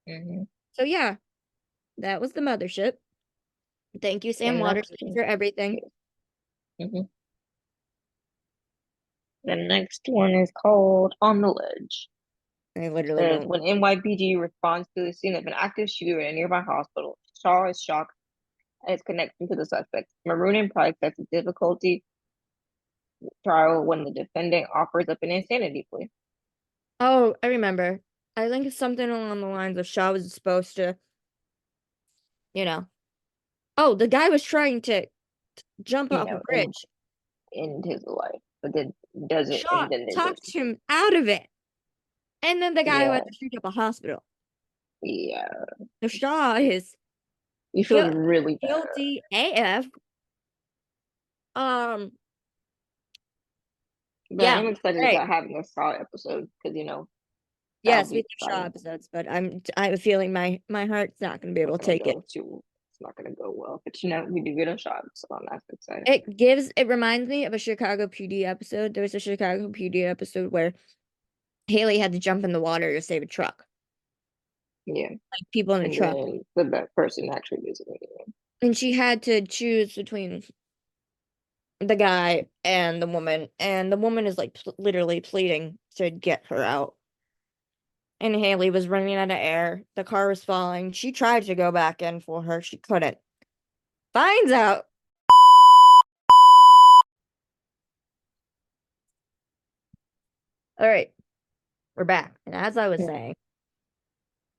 Mm-hmm. So, yeah, that was the mothership. Thank you, Sam And next, Waterston, for everything. mm-hmm. The next one is called On the Ledge. I literally Says don't. when NYPD responds to the scene of an active shooter at a nearby hospital, Shaw is shocked at his connection to the suspect. Maroon and Price has a difficulty trial when the defendant offers up an insanity plea. Oh, I remember. I think it's something along the lines of Shaw was supposed to, you know. Oh, the guy was trying to jump You off a know, and bridge. end his life, but then does it, Shaw and then there's a talked him out of it. And then the guy who yeah, had to shoot up a hospital. yeah. So Shaw is You feel guil really bad, guilty AF. Um, but I yeah. am excited Right. about having a Saw episode because that'll Yes, we be do Shaw exciting. episodes, but I have a feeling my heart's not gonna be Not able to gonna take it. go too. It's not gonna go well, but we do get a shot, so that's exciting. It reminds me of a Chicago PD episode. There was a Chicago PD episode where Haley had to jump in the water to save a truck. Yeah, Like people in a and truck. then the best person actually visiting it. And she had to choose between the guy and the woman is like literally pleading to get her out. And Haley was running out of air. The car was falling. She tried to go back in for her. She couldn't. Finds out. All right, we're back. And as I was Yeah. saying,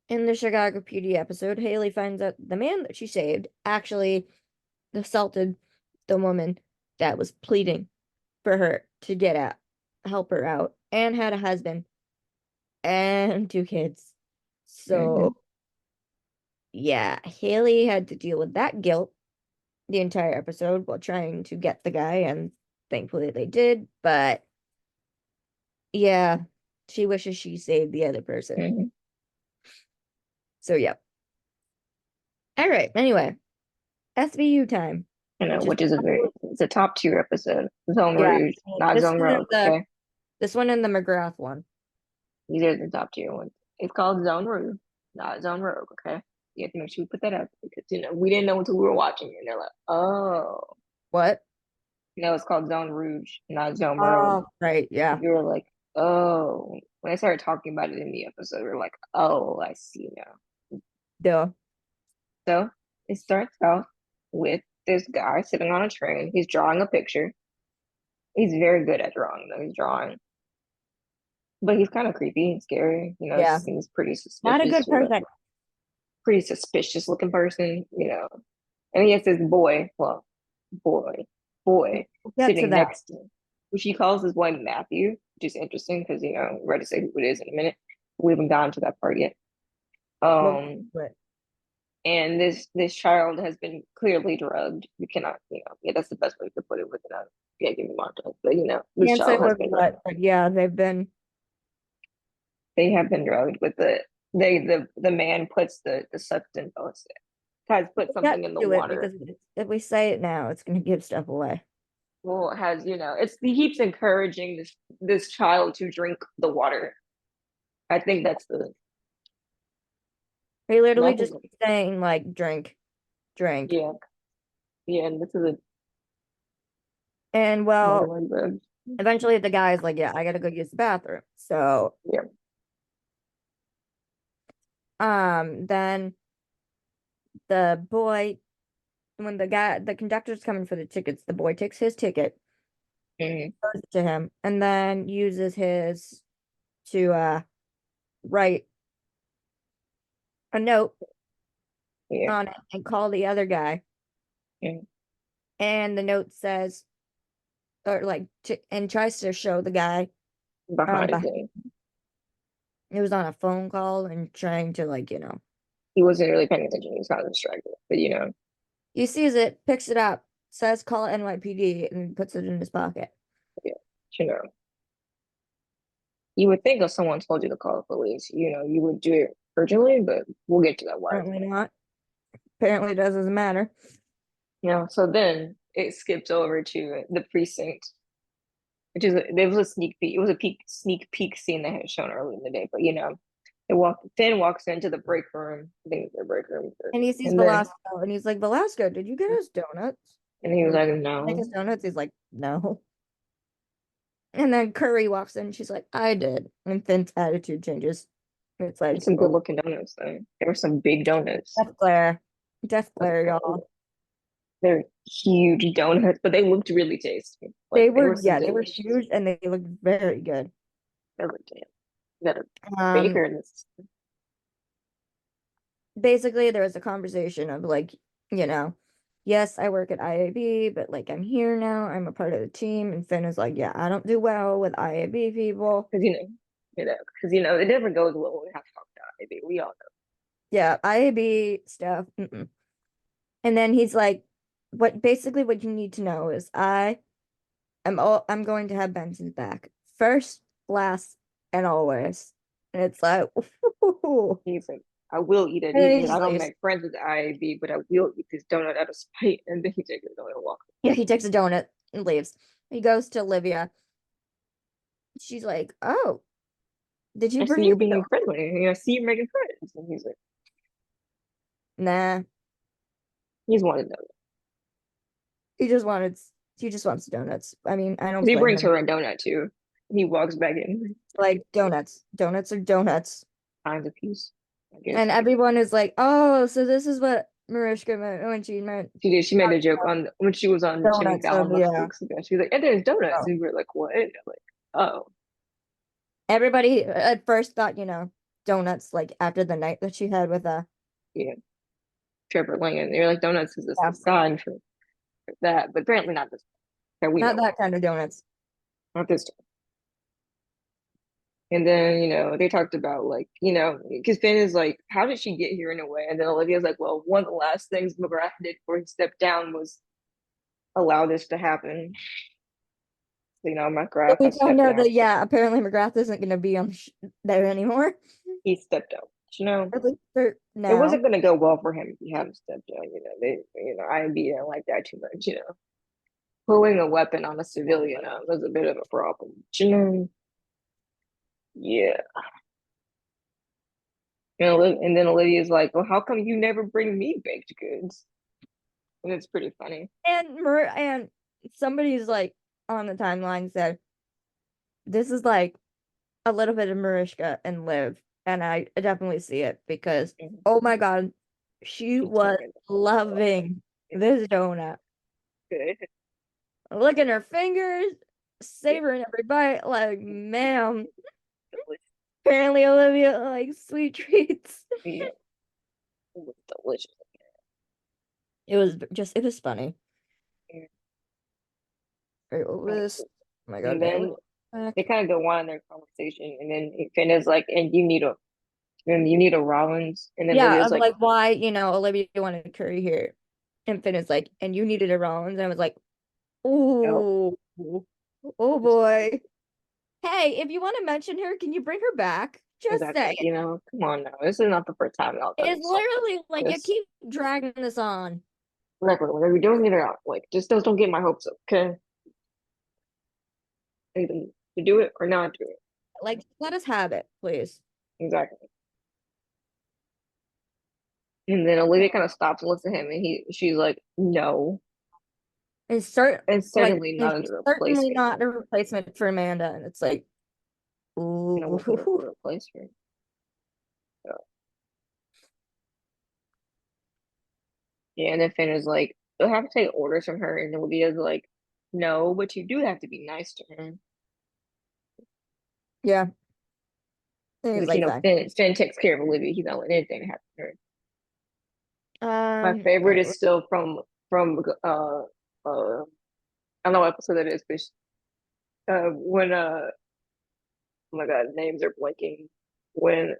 in the Chicago PD episode, Haley finds out the man that she saved actually assaulted the woman that was pleading for her to get out, help her out, and had a husband and two kids. Mm-hmm. So, yeah, Haley had to deal with that guilt the entire episode while trying to get the guy, and thankfully they did. But yeah, she wishes she saved the other person. Mm-hmm. So, yeah. All right. Anyway, SVU time, which is Which is it's a top tier episode. Zone yeah, Rouge, not this Zone one and Rogue. the Okay, this one and the McGrath one. these are the top tier ones. It's called Zone Rouge, not Zone Rogue. Okay, you have to make sure we put that up because we didn't know until we were watching it, and they're like, oh, What? it's called Zone Rouge, not Zone Rogue. Oh, right. Yeah. You were like, oh, when I started talking about it in the episode, we are like, oh, I see now. Duh. So it starts off with this guy sitting on a train. He's drawing a picture. He's very good at drawing, though. He's drawing, but he's kind of creepy and scary. He Yeah. seems pretty Not a suspicious, good whatever. person. Pretty suspicious looking person. And he has this boy, well, boy, boy, We'll get to sitting that. next to him, which he calls his boy Matthew, which is interesting because, we're ready to say who it is in a minute. We haven't gotten to that part yet. We'll get Um, to it. and this child has been clearly drugged. We cannot, yeah, this child has been clearly drugged. We cannot, yeah, that's the best way to put it without getting the context. But this Can't say child has with been drugged. what, but yeah, they've been. They have been drugged with the man puts the substance, has put We can't something in the do it water. because if we say it now, it's going to give stuff away. Well, has it's he keeps encouraging this child to drink the water. I think that's the He literally I think just keeps saying like, drink, drink, yeah, yeah, and this is a and well, mother bed. eventually the guy's like, yeah, I gotta go use the bathroom. So, Yeah. then the boy, when the conductor's coming for the tickets, the boy takes his ticket, Mhm. goes to him, and then uses his to write a note Yeah. on it and call the other guy. Yeah. And the note says, or like, and tries to show the guy, Behind but him. it was on a phone call and trying to like, He wasn't really paying attention. He was kind of distracted. But he sees it, picks it up, says call NYPD, and puts it in his pocket. yeah, you know. You would think if someone told you to call the police, you would do it urgently, but we'll get to that why. Apparently not. Apparently it doesn't matter. So then it skipped over to the precinct, which is there was a sneak peek. It was a sneak peek scene that had shown early in the day, but Finn walks into the break room. I think it's their break room. And he sees And then Velasco and he's like, Velasco, did you get us donuts? and he was Or like, make no. us donuts? He's like, no. And then Curry walks in. She's like, I did. And Finn's attitude changes. It's like, It's some good oh, looking donuts though. There were some big donuts. Death glare. Death glare, y'all. They're huge donuts, but they looked really tasty. Like They they were, were some yeah, they were delicious. huge and they looked very good. They looked damn. You got a Um, baker in this. Basically there was a conversation of like, you know, yes, I work at IAB, but like I'm here now, I'm a part of the team. And Finn is like, yeah, I don't do well with IAB people. Because it never goes well when we have to talk about it. We all know. Yeah, IAB stuff. Mm-mm. And then he's like, what you need to know is I'm going to have Benson's back. First, last, and always. And it's like, He's like, I will eat it. and then he I just don't leaves. make friends with the IAB, but I will eat this donut out of spite. And then he takes it and walks. Yeah, he takes a donut and leaves. He goes to Olivia. She's like, oh, did you I see bring you me being the friendly. I see you making friends. And he's like, Nah, he's wanted donut. he just wanted he just wants donuts. I mean, I don't He blame brings him. her a donut too. He walks back in. Like donuts. Donuts are donuts. Finds a piece, I guess. And everyone is like, oh, so this is what Mariska meant when she meant She did. She made a joke on when she was on Jimmy donuts. So Fallon a couple yeah. weeks ago. She was like, "And there's donuts," Oh. and we were like, "What?" Like, oh, Everybody at first thought, donuts, like after the night that she had with yeah, Trevor Lang, and they're like, "Donuts is a yeah, sign for that," but apparently not this. That we not know, that kind of donuts. not this time. And then they talked about like because Finn is like, "How did she get here in a way?" And then Olivia's like, "Well, one of the last things McGrath did before he stepped down was allow this to happen." So, So McGrath we has find stepped out down. that yeah, apparently McGrath isn't going to be on there anymore. He stepped down. At least for It wasn't now. going to go well for him if he hadn't stepped down. IMB didn't like that too much. Pulling a weapon on a civilian was a bit of a problem. Yeah. And then Olivia's like, "Well, how come you never bring me baked goods?" And it's pretty funny. And somebody's like on the timeline said this is like a little bit of Mariska and Liv, and I definitely see it because Mhm. oh my God, she She's was talking loving this donut. good. Licking her fingers, Yeah, savoring every bite, like, ma'am. delicious. Apparently Olivia likes sweet treats. Yeah, it was delicious. It was funny. Yeah. It was, oh my God, And Bailey then they back. kind of go on in their conversation, and then Finn is like, "And you need a And you need a Rollins. And then Yeah, Olivia's of like, like why, Olivia wanted Curry here. And Finn is like, and you needed a Rollins. And I was like, oh, ooh, oh boy. Hey, if you want to mention her, can you bring her back? Just exactly. say it. You know, come on now. This is not the first time y'all done It's something literally like like you this. keep dragging this on. Whatever, whatever you're doing, it out. Like, just don't get my hopes up, okay? Either to do it or not do it. Like, let us have it, please. Exactly. And then Olivia kind of stops and looks at him, and she's like, "No, And start and like certainly and not as she's a certainly replacement. not a replacement for Amanda. And it's like, You know, what a ooh. replacement." So, yeah, and then Finn is like, "You'll have to take orders from her," and Olivia's like, "No, but you do have to be nice to her." Yeah. And he's Like, you like, know, fine. Finn takes care of Olivia. He's not letting anything happen to her. My favorite is Alright. still from I don't know what episode that is, but when oh my God, names are blanking. When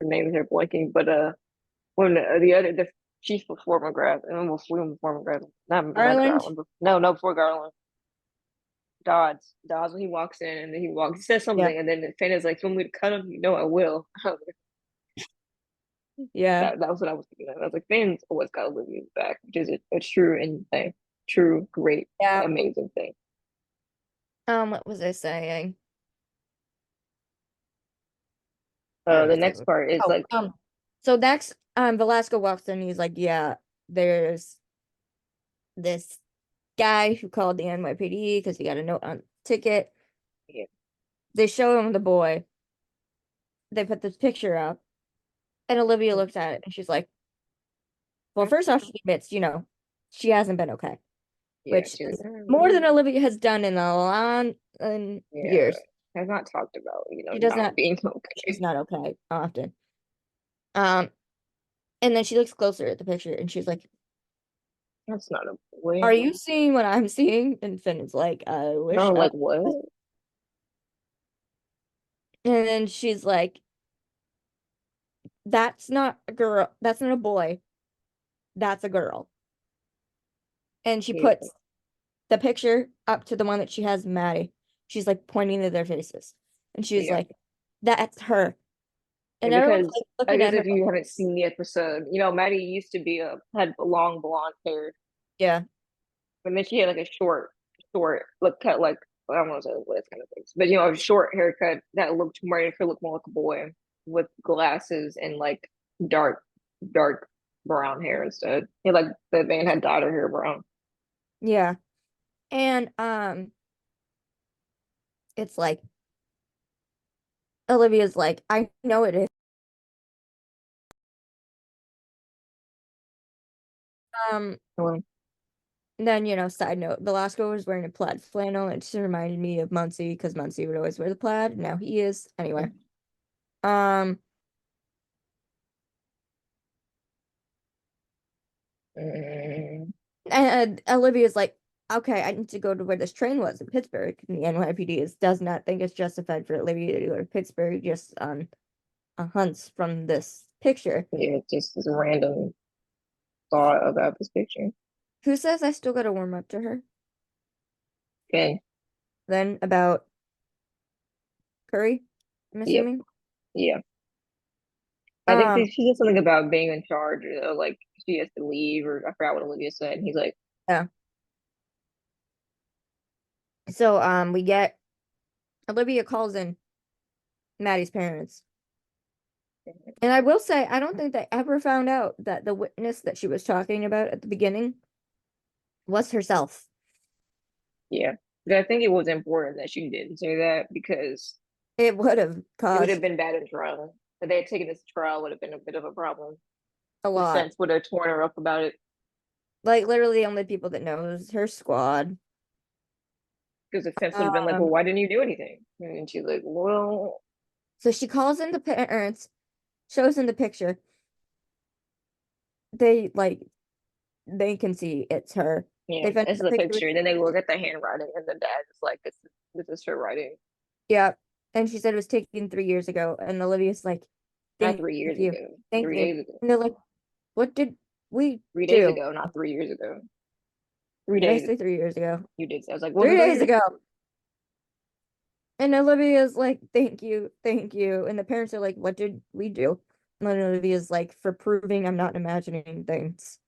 names are blanking, but when the chief before McGrath, and before McGrath, not Garland. Garland, but, no, before Garland, Dodds when he walks in and then he says Yeah. something, and then Finn is like, "You want me to cut him? You know I will." Yeah. That was what I was thinking of. I was like, Finn's always got Olivia's back, which is a true and a true, great, Yeah. amazing thing. What was I saying? The next part is Oh, like, so next, Velasco walks in, he's like, yeah, there's this guy who called the NYPD because he got a note on ticket. yeah, They show him the boy. They put this picture up, and Olivia looks at it and she's like, well, first off, she admits, she hasn't been okay, yeah, which she's is like, more than Olivia has done in a long yeah, years. has not talked about, She does not not, being she's okay. not okay often. Um, and then she looks closer at the picture and she's like, That's not a are boy. you seeing what I'm seeing? And Finn is like, I wish No, I like what? was. And then she's like, that's not a girl, that's not a boy, that's a girl. And she Yeah, puts the picture up to the one that she has Maddie. She's like pointing to their faces. And she's yeah. like, that's her. And And everyone's because like I looking guess at her if like, you haven't seen the episode, Maddie used to be had long blonde hair, yeah, but then she had like a short look cut, like I don't want to say what kind of things, but a short haircut that made her look more like a boy with glasses and like dark dark brown hair instead. Like the man had dyed her hair brown. yeah. And it's like Olivia's like, I know it is. Um, Um, then side note, Velasco was wearing a plaid flannel, and it just reminded me of Muncie because Muncie would always wear the plaid. Now he is. Anyway. Um, mm, and Olivia's like, okay, I need to go to where this train was in Pittsburgh. And the NYPD does not think it's justified for Olivia to go to Pittsburgh just on a hunch from this picture. yeah, just this random thought about this picture. Who says I still gotta warm up to her? Okay. Then about Curry, I'm Yep. assuming. Yeah. I think Um, she did something about being in charge, like she has to leave, or I forgot what Olivia said. And he's like, yeah. So we get Olivia calls in Maddie's parents. And I will say, I don't think they ever found out that the witness that she was talking about at the beginning was herself. yeah. But I think it was important that she didn't say that because It would have it would have caused been bad in trial. If they had taken this to trial, would have been a bit of a problem. a The lot. sense would have torn her up about it Like literally the only people that knows her squad. because the sense would have been like, Um, well, why didn't you do anything? And she's like, well, so she calls in the parents, shows in the picture. They they can see it's her. yeah, They finished this is the a picture with picture. And then they look at the handwriting, and the dad is like, this is her writing. yeah. And she said it was taken 3 years ago. And Olivia's like, Not Thank 3 years you. ago. Thank 3 days you. ago. And they're like, what did we 3 days do? ago, not 3 years ago. Three Did I days say 3 years ago? you did. So I was like, was it 3 three days years? ago. And Olivia's like, thank you, thank you. And the parents are like, what did we do? And then Olivia's like, for proving I'm not imagining things.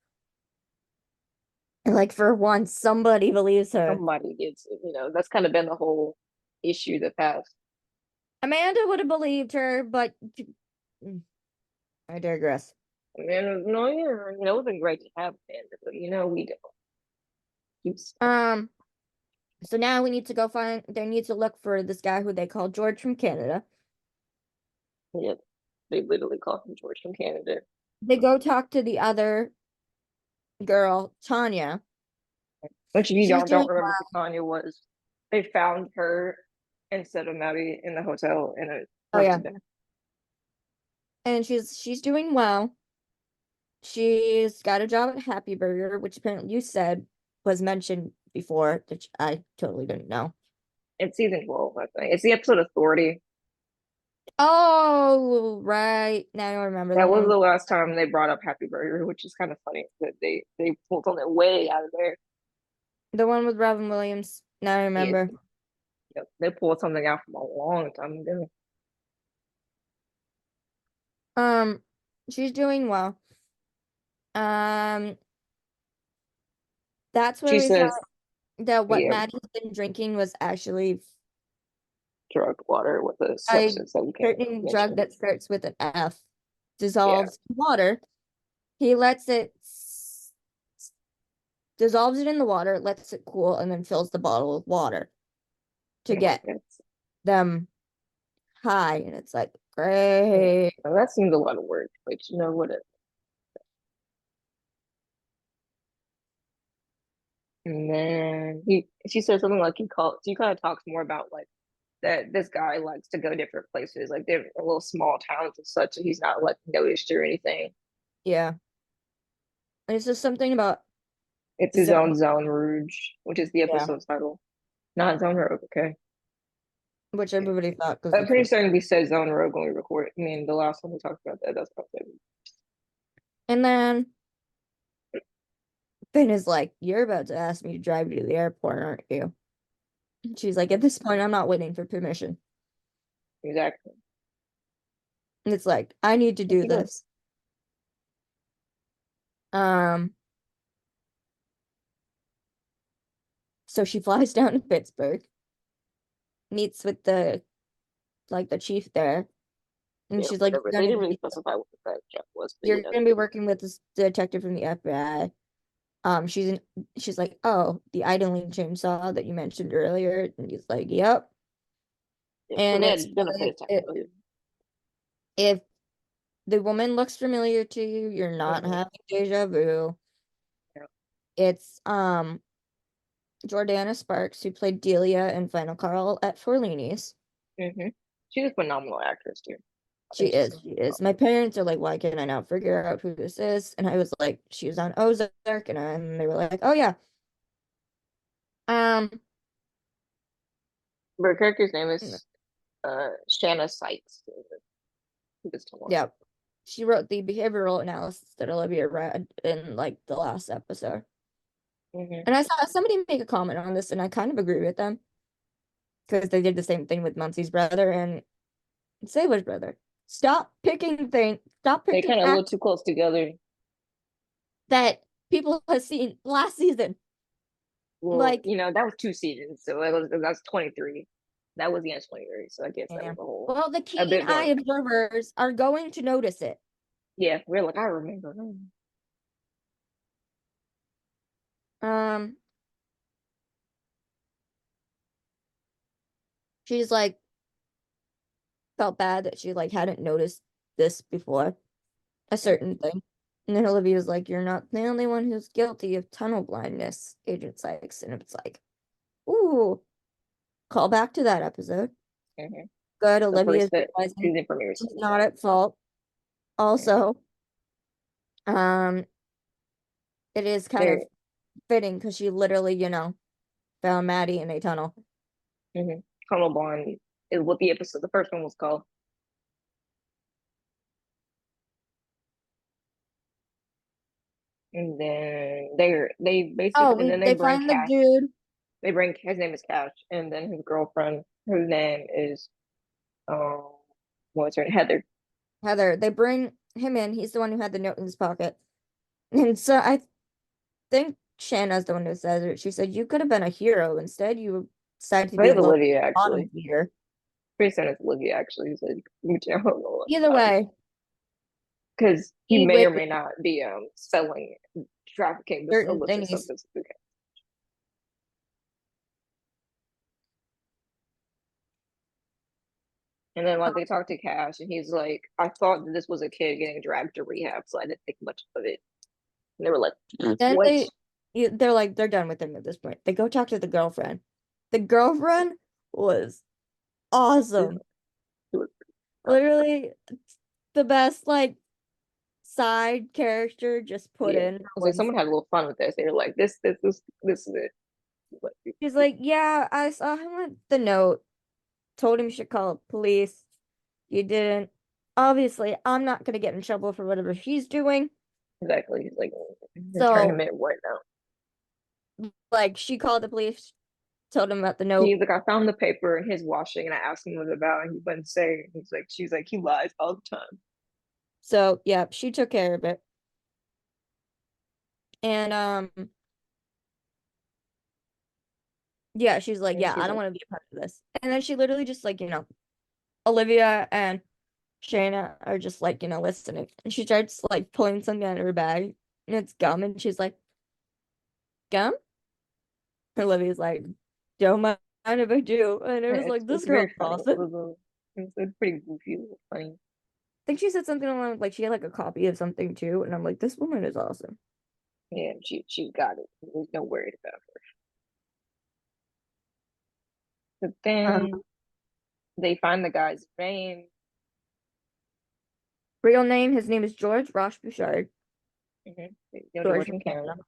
And like, for once, somebody believes her. Somebody gets it. That's kind of been the whole issue the past. Amanda would have believed her, but I digress. And no, yeah, it would have been great to have Amanda, but we don't. Keeps Um, so now we need to go find, they need to look for this guy who they call George from Canada. yeah, they literally call him George from Canada. They go talk to the other girl, Tanya. Which if you She's don't doing remember who well. Tanya was, they found her instead of Maddie in the hotel and Oh went to yeah. death. And she's doing well. She's got a job at Happy Burger, which apparently you said was mentioned before, which I totally didn't know. It's season 12, I think. It's the episode Authority. Oh, right. Now I remember the That was one, the last time they brought up Happy Burger, which is kind of funny that they pulled something way out of there. the one with Robin Williams. Now I Yeah, remember. yep. They pulled something out from a long time ago. Um, she's doing well. Um, that's where She we found says, that what yeah, Maddie's been drinking was actually drugged water with a a substance that we can't certain drug mention. that starts with an F, Yeah, dissolves in water. He lets it dissolves it in the water, lets it cool, and then fills the bottle with water to yeah, get them high. And it's like, great. well, that seems a lot of work, but you know what? And then she said something like he kind of talks more about like that this guy likes to go different places, like they're little small towns and such, so he's not like noticed or anything. Yeah. And it's just something about It's his zone. own Zone Rouge, which is the Yeah. episode title. Not Zone Rogue, okay. Which everybody thought because I'm it's pretty what. certain we said Zone Rogue when we recorded. I mean, the last time we talked about that, that's what I said. And then Finn is like, you're about to ask me to drive you to the airport, aren't you? And she's like, at this point, I'm not waiting for permission. Exactly. And it's like, I need to Like, do this. Um, so she flies down to Pittsburgh, meets with the chief there, and yeah, she's like, whatever. They didn't really specify what the fact check was, but you're gonna be working with this detective from the FBI. She's like, oh, the idling chainsaw that you mentioned earlier. And he's like, yep. yeah, so And they it's had done a bit of time earlier. if the woman looks familiar to you, you're not Mm-hmm. having deja vu. Yeah. It's Jordana Sparks, who played Delia in Final Call at Forlini's. Mm-hmm. She's a phenomenal actress too. I She think she's is, she is. My parents are like, why can't I now figure out who this is? And I was like, she was on Ozark, and they were like, oh yeah. Um, her character's name is Shanna Sykes. This one. yeah. She wrote the behavioral analysis that Olivia read in like the last episode. Mm-hmm. And I saw somebody make a comment on this, and I kind of agree with them because they did the same thing with Muncie's brother and Sable's brother. Stop They picking kind of look actors too close together. that people have seen last season. Well, Like, that was 2 seasons, so that's 23. That was the end of 23, so I guess that yeah. was Well, the a keen bit eye more. observers are going to notice it. Yeah, we're like, I remember. Um, she's like felt bad that she like hadn't noticed this before, a certain thing. And then Olivia's like, you're not the only one who's guilty of tunnel blindness, Agent Sykes. And it's like, ooh, call back to that episode. Mm-hmm. Good. The Olivia's first that realizing season premiere she's season. not at fault. Also, um, it is kind of There. fitting because she literally, found Maddie in a tunnel. Mm-hmm. Tunnel Bond is what the episode, the first one was called. And then they Oh, basically and we then they they bring find the Cash. dude, They bring his name is Cash, and then his girlfriend, whose name is um what's her name? Heather. Heather. They bring him in. He's the one who had the note in his pocket. And so I think Shanna's the one who says it. She said, "You could have been a hero. Instead, you decided to I be think a it's little Olivia bottom actually. feeder." Pretty certain it's Olivia actually. He's like, which I don't know Either about it way, because he may either or may not be selling trafficking this certain illicit things. substance. Okay. And then like they talk to Cash, and he's like, I thought that this was a kid getting dragged to rehab, so I didn't think much of it. And they were like, Then what? they're like they're done with him at this point. They go talk to the girlfriend. The girlfriend was awesome. Literally the best like side character just put Yeah. in for It's like one someone had a scene. little fun with this. They were like, this is it. Like, She's like, "Yeah, I saw him with the note. Told him you should call police. You didn't. Obviously, I'm not gonna get in trouble for whatever she's doing." exactly. He's like, they're turning him So in right now. like she called the police, told him about the note. He's like, I found the paper in his washing, and I asked him what it was about, and he wouldn't say. He's like, she's like, he lies all the time. So yeah, she took care of it. And yeah, she's like, And "Yeah, she's I don't like, want to be a part of this." And then she literally just like, Olivia and Shayna are just like, listening. And she starts like pulling something out of her bag and it's gum. And she's like, "Gum?" And Olivia's like, "Don't mind if I do." And it yeah, was like, it's this girl's very funny. awesome. It's pretty goofy, a little funny. I think she said something along like she had like a copy of something too. And I'm like, this woman is awesome. Yeah, she got it. There's no worried about her. But Um, then they find the guy's name. Real name, his name is George Roche Bouchard. They go to George work from in Canada. Canada.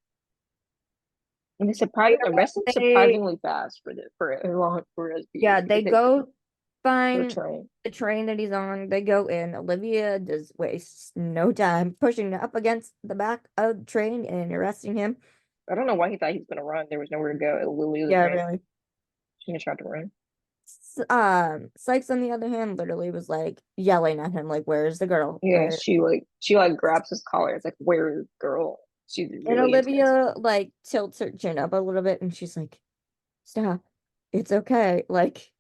And they Yeah, surprised arrested they surprisingly fast for as long for as being yeah, because they they go the find train. the train that he's on. They go in. Olivia does waste no time pushing up against the back of the train and arresting him. I don't know why he thought he was gonna run. There was nowhere to go. Lily was Yeah, ran. really. She tried to run. Sykes on the other hand literally was like yelling at him like, "Where's the girl? Yeah, Where?" she grabs his collar. It's like, where's girl? She's And really intense. Olivia like tilts her chin up a little bit and she's like, "Stop. It's okay." Like,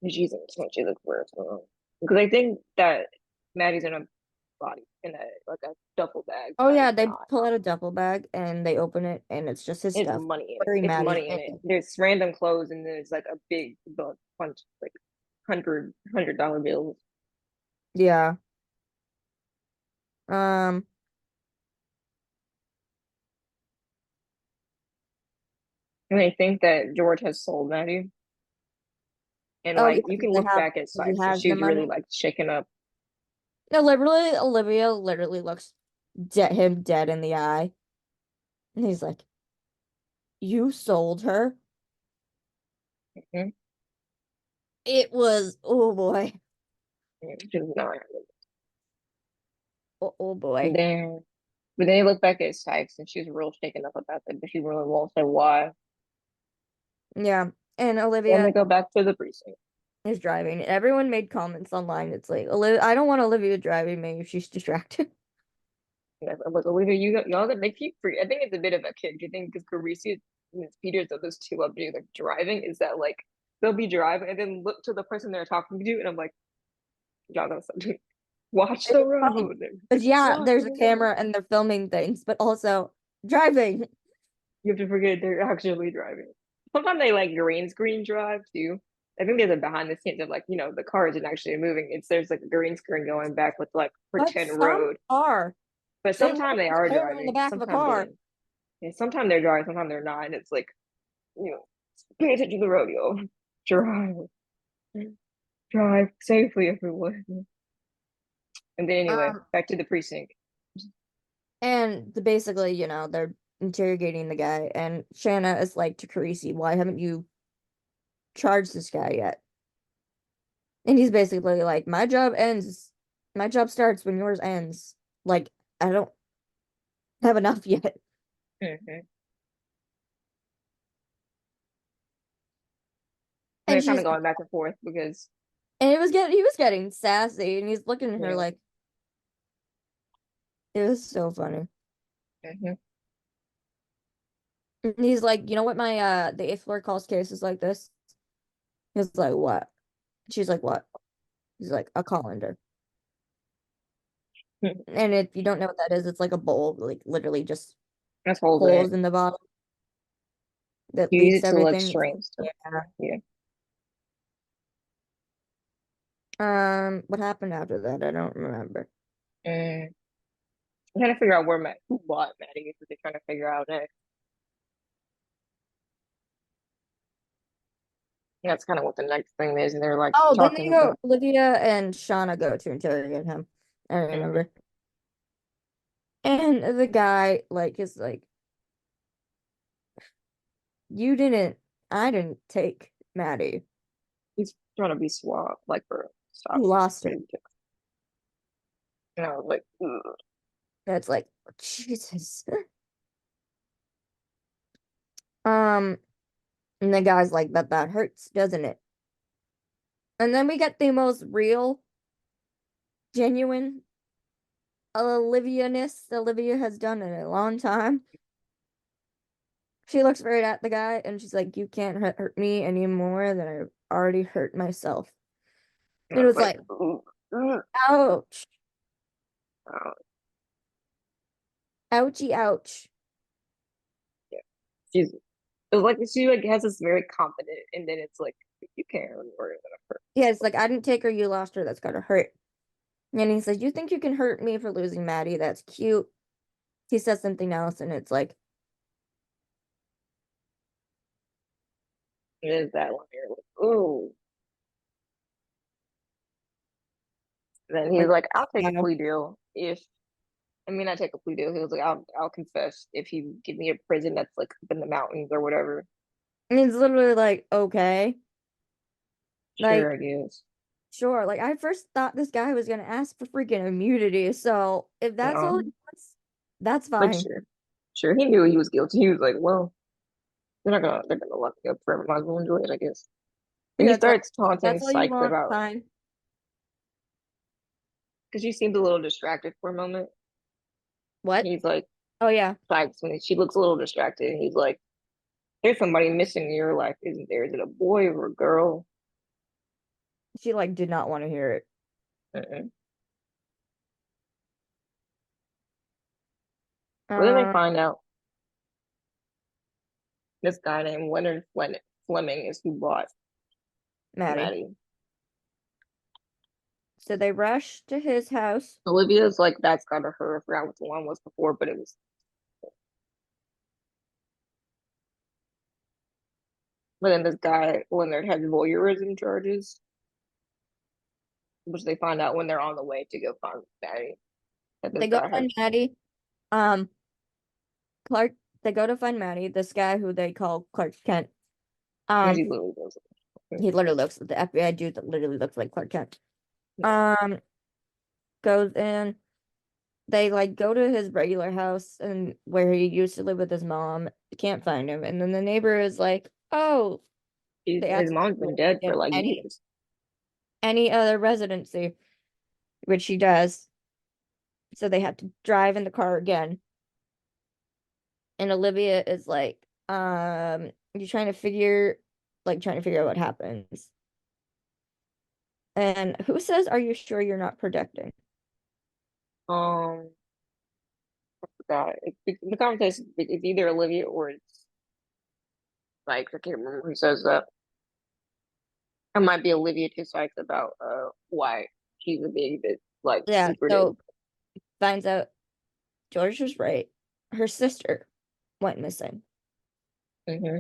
And she's like, where's girl? Because I think that Maddie's in a body in a like a duffel bag, oh but yeah, it's they not. pull out a duffel bag and they open it and it's just his It's stuff. money in it. Very It's Maddie. money in it. There's random clothes and there's like a big bunch like $100 bills. Yeah. Um, And I think that George has sold Maddie. And oh yeah, like you 'cause can they look have back at 'cause he Sykes and has the she's really money. like shaken up. No, literally, Olivia literally looks him dead in the eye. And he's like, "You sold her?" Mhm. It was, oh boy. Yeah, she's not. Oh And boy. then but then you look back at Sykes and she's real shaken up about that, but she really won't say why. Yeah. And Then they Olivia go back to the precinct. is driving. Everyone made comments online. It's like, Olivia, I don't want Olivia driving me if she's distracted. And I'm like, Olivia, y'all that make you free. I think it's a bit of a kid thing because Carisi and Miss Peters are those two up doing like driving. Is that like they'll be driving and then look to the person they're talking to, and I'm like, y'all gotta stop doing. Watch the It's funny. road. But yeah, Watch there's the a road. camera and they're filming things, but also driving. You have to forget they're actually driving. Sometimes they like green screen drive too. I think there's a behind the scenes of like, the car isn't actually moving. There's like a green screen going back with like But pretend some road. are. But They sometimes literally they have a are camera in the driving. back of a Sometimes car. sometimes they're driving, sometimes they're not. And it's like, you know, pay attention to the road, yo. Drive. Drive safely, everyone. And then anyway, Um, back to the precinct. and basically, they're interrogating the guy, and Shanna is like to Carisi, "Why haven't you charged this guy yet?" And he's basically like, my job starts when yours ends. Like, I don't have enough yet. Mm-hmm. And They're kind she's of going back and forth because and he was getting sassy and he's looking at her yeah. like it was so funny. Mm-hmm. And he's like, you know what my the eighth floor calls cases like this? He's like, what? She's like, what? He's like, a colander. And if you don't know what that is, it's like a bowl, like literally just That's holes in it. holes in the bottom that You use leaks it to like everything. strain stuff. Yeah. Yeah. What happened after that? I don't remember. Mm. I'm trying to figure out where Matt, who bought Maddie is what they're trying to figure out next. That's kind of what the next thing is, and they're like Oh, then they talking go, about. Olivia and Shauna go to interrogate him. I Mhm. remember. And the guy, like, is like, you didn't, I didn't take Maddie. He's trying to be suave, like, bro, You stop. lost her. And I was like, ugh. That's like, Jesus. Um, and the guy's like, but that hurts, doesn't it? And then we get the most real, genuine Olivia-ness Olivia has done in a long time. She looks right at the guy and she's like, you can't hurt me any more than I've already hurt myself. And And I it was was like, like, ugh, ugh. ouch, Uh, ouchie, ouch. yeah. She's it was like she like has this very confident, and then it's like you can't really worry about her. Yeah, it's like, I didn't take her, you lost her, that's gotta hurt. And he says, you think you can hurt me for losing Maddie? That's cute. He says something else, and it's like, It is that one here, like, oh. Then he's like, like, I'll take a wow. plea deal if I mean I take a plea deal. He was like, I'll confess if you give me a prison that's like up in the mountains or whatever. And it's literally like, okay. Sure, Like, I guess. sure. Like, I first thought this guy was gonna ask for freaking immunity. So if that's all he Um, wants, that's like fine. sure. Sure. He knew he was guilty. He was like, well, they're gonna lock me up forever. Might as well enjoy it, I guess. And Yeah, he it's like, starts taunting that's all you Sykes want, about fine. because she seemed a little distracted for a moment. What? He's like, Oh yeah. Sykes, when she looks a little distracted, and he's like, there's somebody missing in your life, isn't there? Is it a boy or a girl? She like did not want to hear it. Mm-mm. But then they Uh, find out this guy named Leonard Fleming is who bought Maddie. Maddie. So they rush to his house. Olivia's like, that's gotta her. I forgot what the one was before, but it was. But then this guy, Leonard, has voyeurism charges, which they find out when they're on the way to go find Maddie. That this They go guy has, find Maddie. Um, Clark. They go to find Maddie. This guy who they call Clark Kent. because Um, he literally does it. he literally looks the FBI dude that literally looks like Clark Kent. Yeah. Um, goes in. They like go to his regular house and where he used to live with his mom. Can't find him, and then the neighbor is like, "Oh, they His asked him mom's to been dead for give like any years. any other residency," which he does. So they have to drive in the car again. And Olivia is like, you're trying to figure out what happens. And who says, are you sure you're not projecting? Um, God, the conversation it's either Olivia or it's like I can't remember who says that. It might be Olivia to Sykes about why she's a big bit like Yeah, secretive. so finds out George was right. Her sister went missing. Mm-hmm.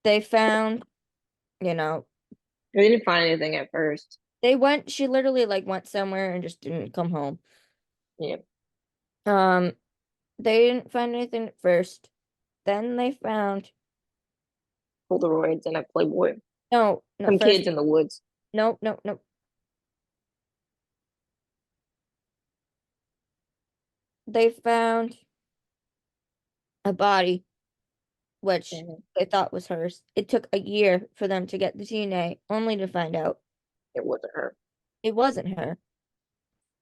They found, you know, They didn't find anything at first. she literally like went somewhere and just didn't come home. Yeah, Um, they didn't find anything at first. Then they found, Polaroids and a Playboy. no, no, Some first, kids in the woods. no, no, no. They found a body, which Mhm. they thought was hers. It took a year for them to get the DNA, only to find out It wasn't her. it wasn't her.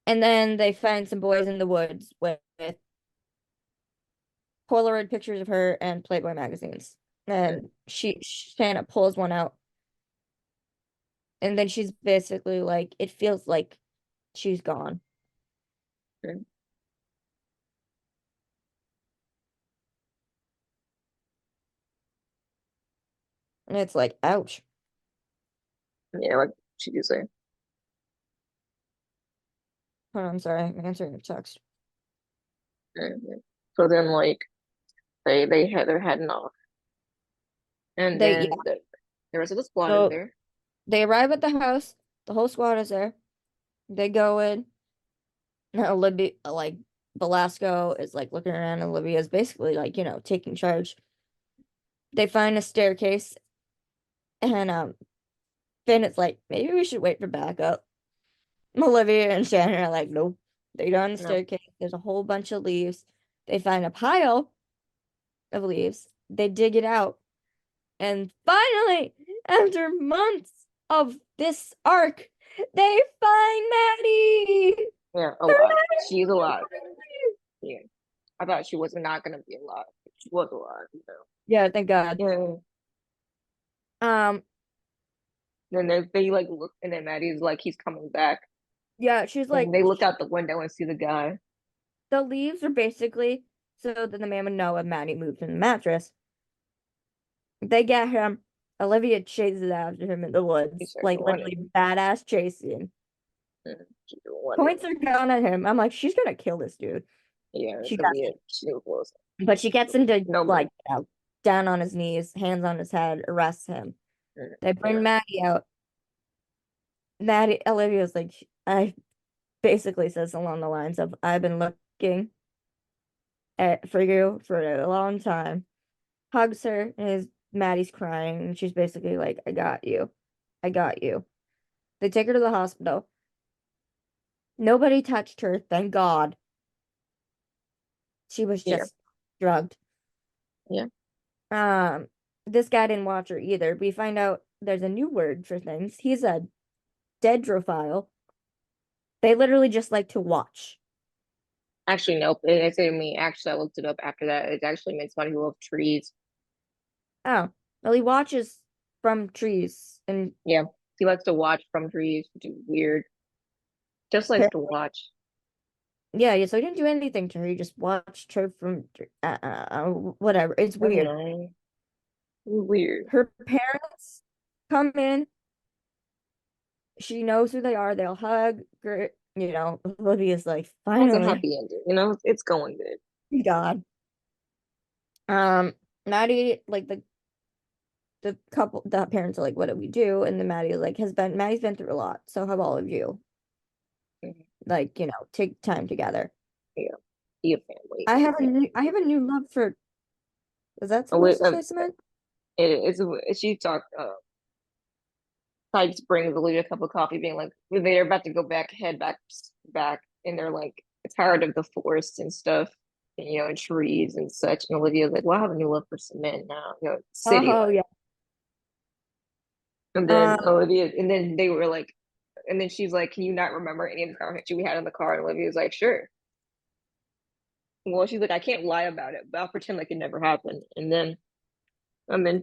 And then they find some boys in the woods with Polaroid pictures of her and Playboy magazines. Mhm. And Shanna pulls one out, and then she's basically like, it feels like she's gone. Mhm. And it's like, ouch. Yeah, like she could say. Hold on, I'm sorry, I'm answering a text. Mhm. So then, like, they're heading off, and Yeah, then the rest of the squad is so there. they arrive at the house, the whole squad is there. They go in, and Olivia, like, Velasco is like looking around. Olivia's basically like, taking charge. They find a staircase, and Finn is like, maybe we should wait for backup. Olivia and Shannon are like, nope. They go on the No, staircase. There's a whole bunch of leaves. They find a pile of leaves. They dig it out. And finally, after months of this arc, they find Maddie. yeah, alive. She's alive. Hooray! Yeah, I thought she was not gonna be alive. She was alive, you know. Yeah, thank God. Yeah. Um, Then they like look, and then Maddie's like he's coming back, yeah, she's and like, they look out the window and see the guy. the leaves are basically so that the man would know if Maddie moved in the mattress. They get him. Olivia chases after him in the He woods, starts like running. literally badass chasing. She's running. Points her gun at him. I'm like, she's gonna kill this dude. Yeah, it's She gonna does. be it. She's close. But she gets him to No like, move. down on his knees, hands on his head, arrests him. They bring Yeah, Maddie out. Maddie Olivia's like, I basically says along the lines of, I've been looking for you for a long time. Hugs her, and Maddie's crying, and she's basically like, I got you. I got you. They take her to the hospital. Nobody touched her, thank God. She was yeah, just drugged. yeah. Um, this guy didn't watch her either. We find out there's a new word for things. He's a dendrophile. They literally just like to watch. Actually, nope. It said to me. Actually, I looked it up after that. It actually means somebody who loves trees. Oh, well, he watches from trees and Yeah, he likes to watch from trees, which is weird. Just likes to watch. yeah, so he didn't do anything to her. He just watched her from whatever. It's I don't weird. know. Weird. Her parents come in. She knows who they are. They'll hug her. Olivia's like, That's a finally, happy ending. You know, it's going good. God. Maddie, like the parents are like, what do we do? And the Maddie's been through a lot. So have all of you. Mhm. Like, take time together. Yeah, be a family. I have a new love for, is that Oh, supposed to say something? she talked. Sykes brings Olivia a cup of coffee, being like, they're about to go back, head back, and they're like tired of the forest and stuff, and, and trees and such. And Olivia's like, well, I have a new love for cement now, city Oh life. yeah. And then Um, Olivia, and then they were like, and then she's like, can you not remember any of the conversation we had in the car? And Olivia's like, sure. Well, she's like, I can't lie about it, but I'll pretend like it never happened. And then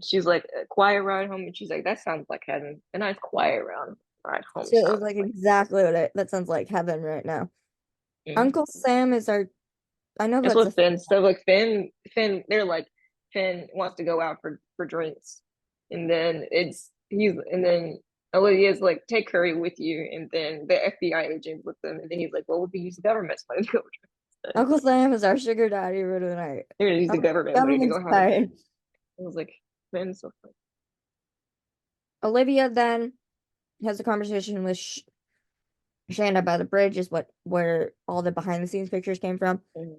she's like, a quiet ride home, and she's like, that sounds like heaven. A nice quiet ride home so it was sounds like like. exactly that sounds like heaven right now. Mhm. Uncle Sam is our, I know That's that's what a, Finn stuff like Finn. They're like Finn wants to go out for drinks, and then Olivia's like take Curry with you, and then the FBI agent with them, and then he's like, well, we'll be use the government's money to go drink. Uncle Sam is our sugar daddy for tonight. They're gonna use the Oh, government money to government's go have a drink. fine. I was like, Finn's so funny. Olivia then has a conversation with Shanda by the bridge, is where all the behind the scenes pictures came from. Mhm.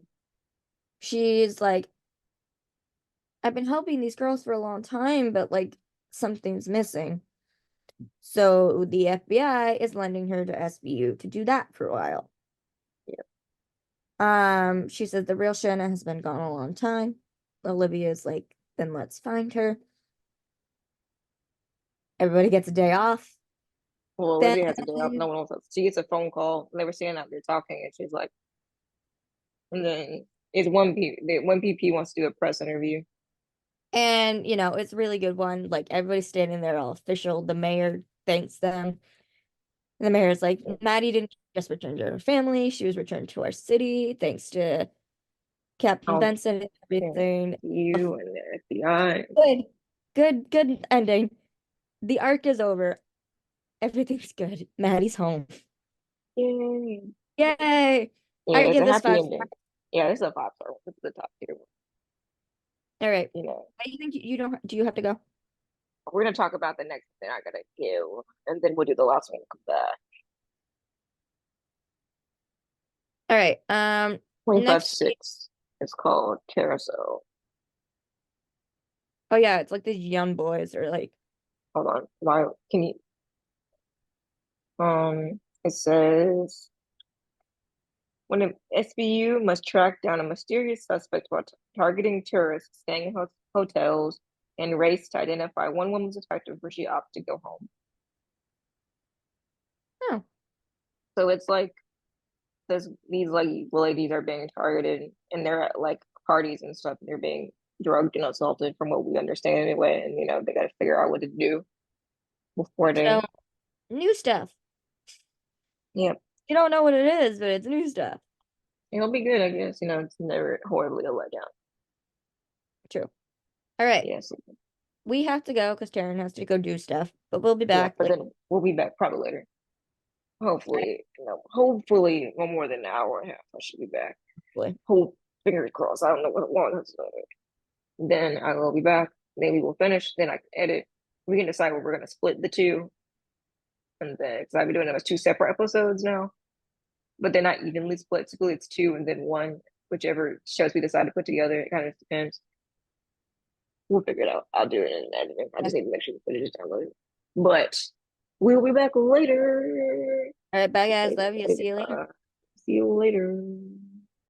She's like, I've been helping these girls for a long time, but like something's missing. So the FBI is lending her to SVU to do that for a while. Yeah, She says the real Shanna has been gone a long time. Olivia's like, then let's find her. Everybody gets a day off. Well, Then Olivia has a day off. No one else. She gets a phone call. And they were standing out there talking, and she's like, and then it's one PP wants to do a press interview. and it's a really good one. Like everybody's standing there all official. The mayor thanks them. The mayor's like, Maddie didn't just return to her family, she was returned to our city, thanks to Captain Oh, Benson and thank everything. you and the FBI. Good, good ending. The arc is over. Everything's good. Maddie's home. Yay. Yay! Yeah, I it's give a this happy five ending. stars. Yeah, it's a 5 star one. It's the top tier one. All right. You know, You think you don't do you have to go? we're gonna talk about the next thing I gotta give, and then we'll do the last one. Come back. All right. Next. 25-6. It's called Carousel. Oh yeah, it's like these young boys are like, Hold on. Why can you it says when an SBU must track down a mysterious suspect while targeting tourists staying in hotels and race to identify one woman suspected before she opts to go home. oh, So it's like these like ladies are being targeted and they're at like parties and stuff and they're being drugged and assaulted from what we understand anyway, and they gotta figure out what to do before so they new stuff. yeah. You don't know what it is, but it's new stuff. It'll be good, I guess. It's never horribly a letdown. True. All right. Yes. We have to go because Taryn has to go do stuff, but we'll be Yeah, back but like, then we'll be back probably later. all right, Hopefully no more than an hour and a half. I should be back. hopefully. Hope fingers crossed. I don't know what long that's going. Then I will be back. Then we will finish. Then I can edit. We can decide what we're gonna split the two, and then because I've been doing them as two separate episodes now, but they're not evenly split. Typically, it's two and then one, whichever shows we decide to put together. It kind of depends. We'll figure it out. I'll do it in editing. I Yeah. just need to make sure the footage is downloaded. But we'll be back later. All right, bye guys. Okay, Love you. See you later. see you later.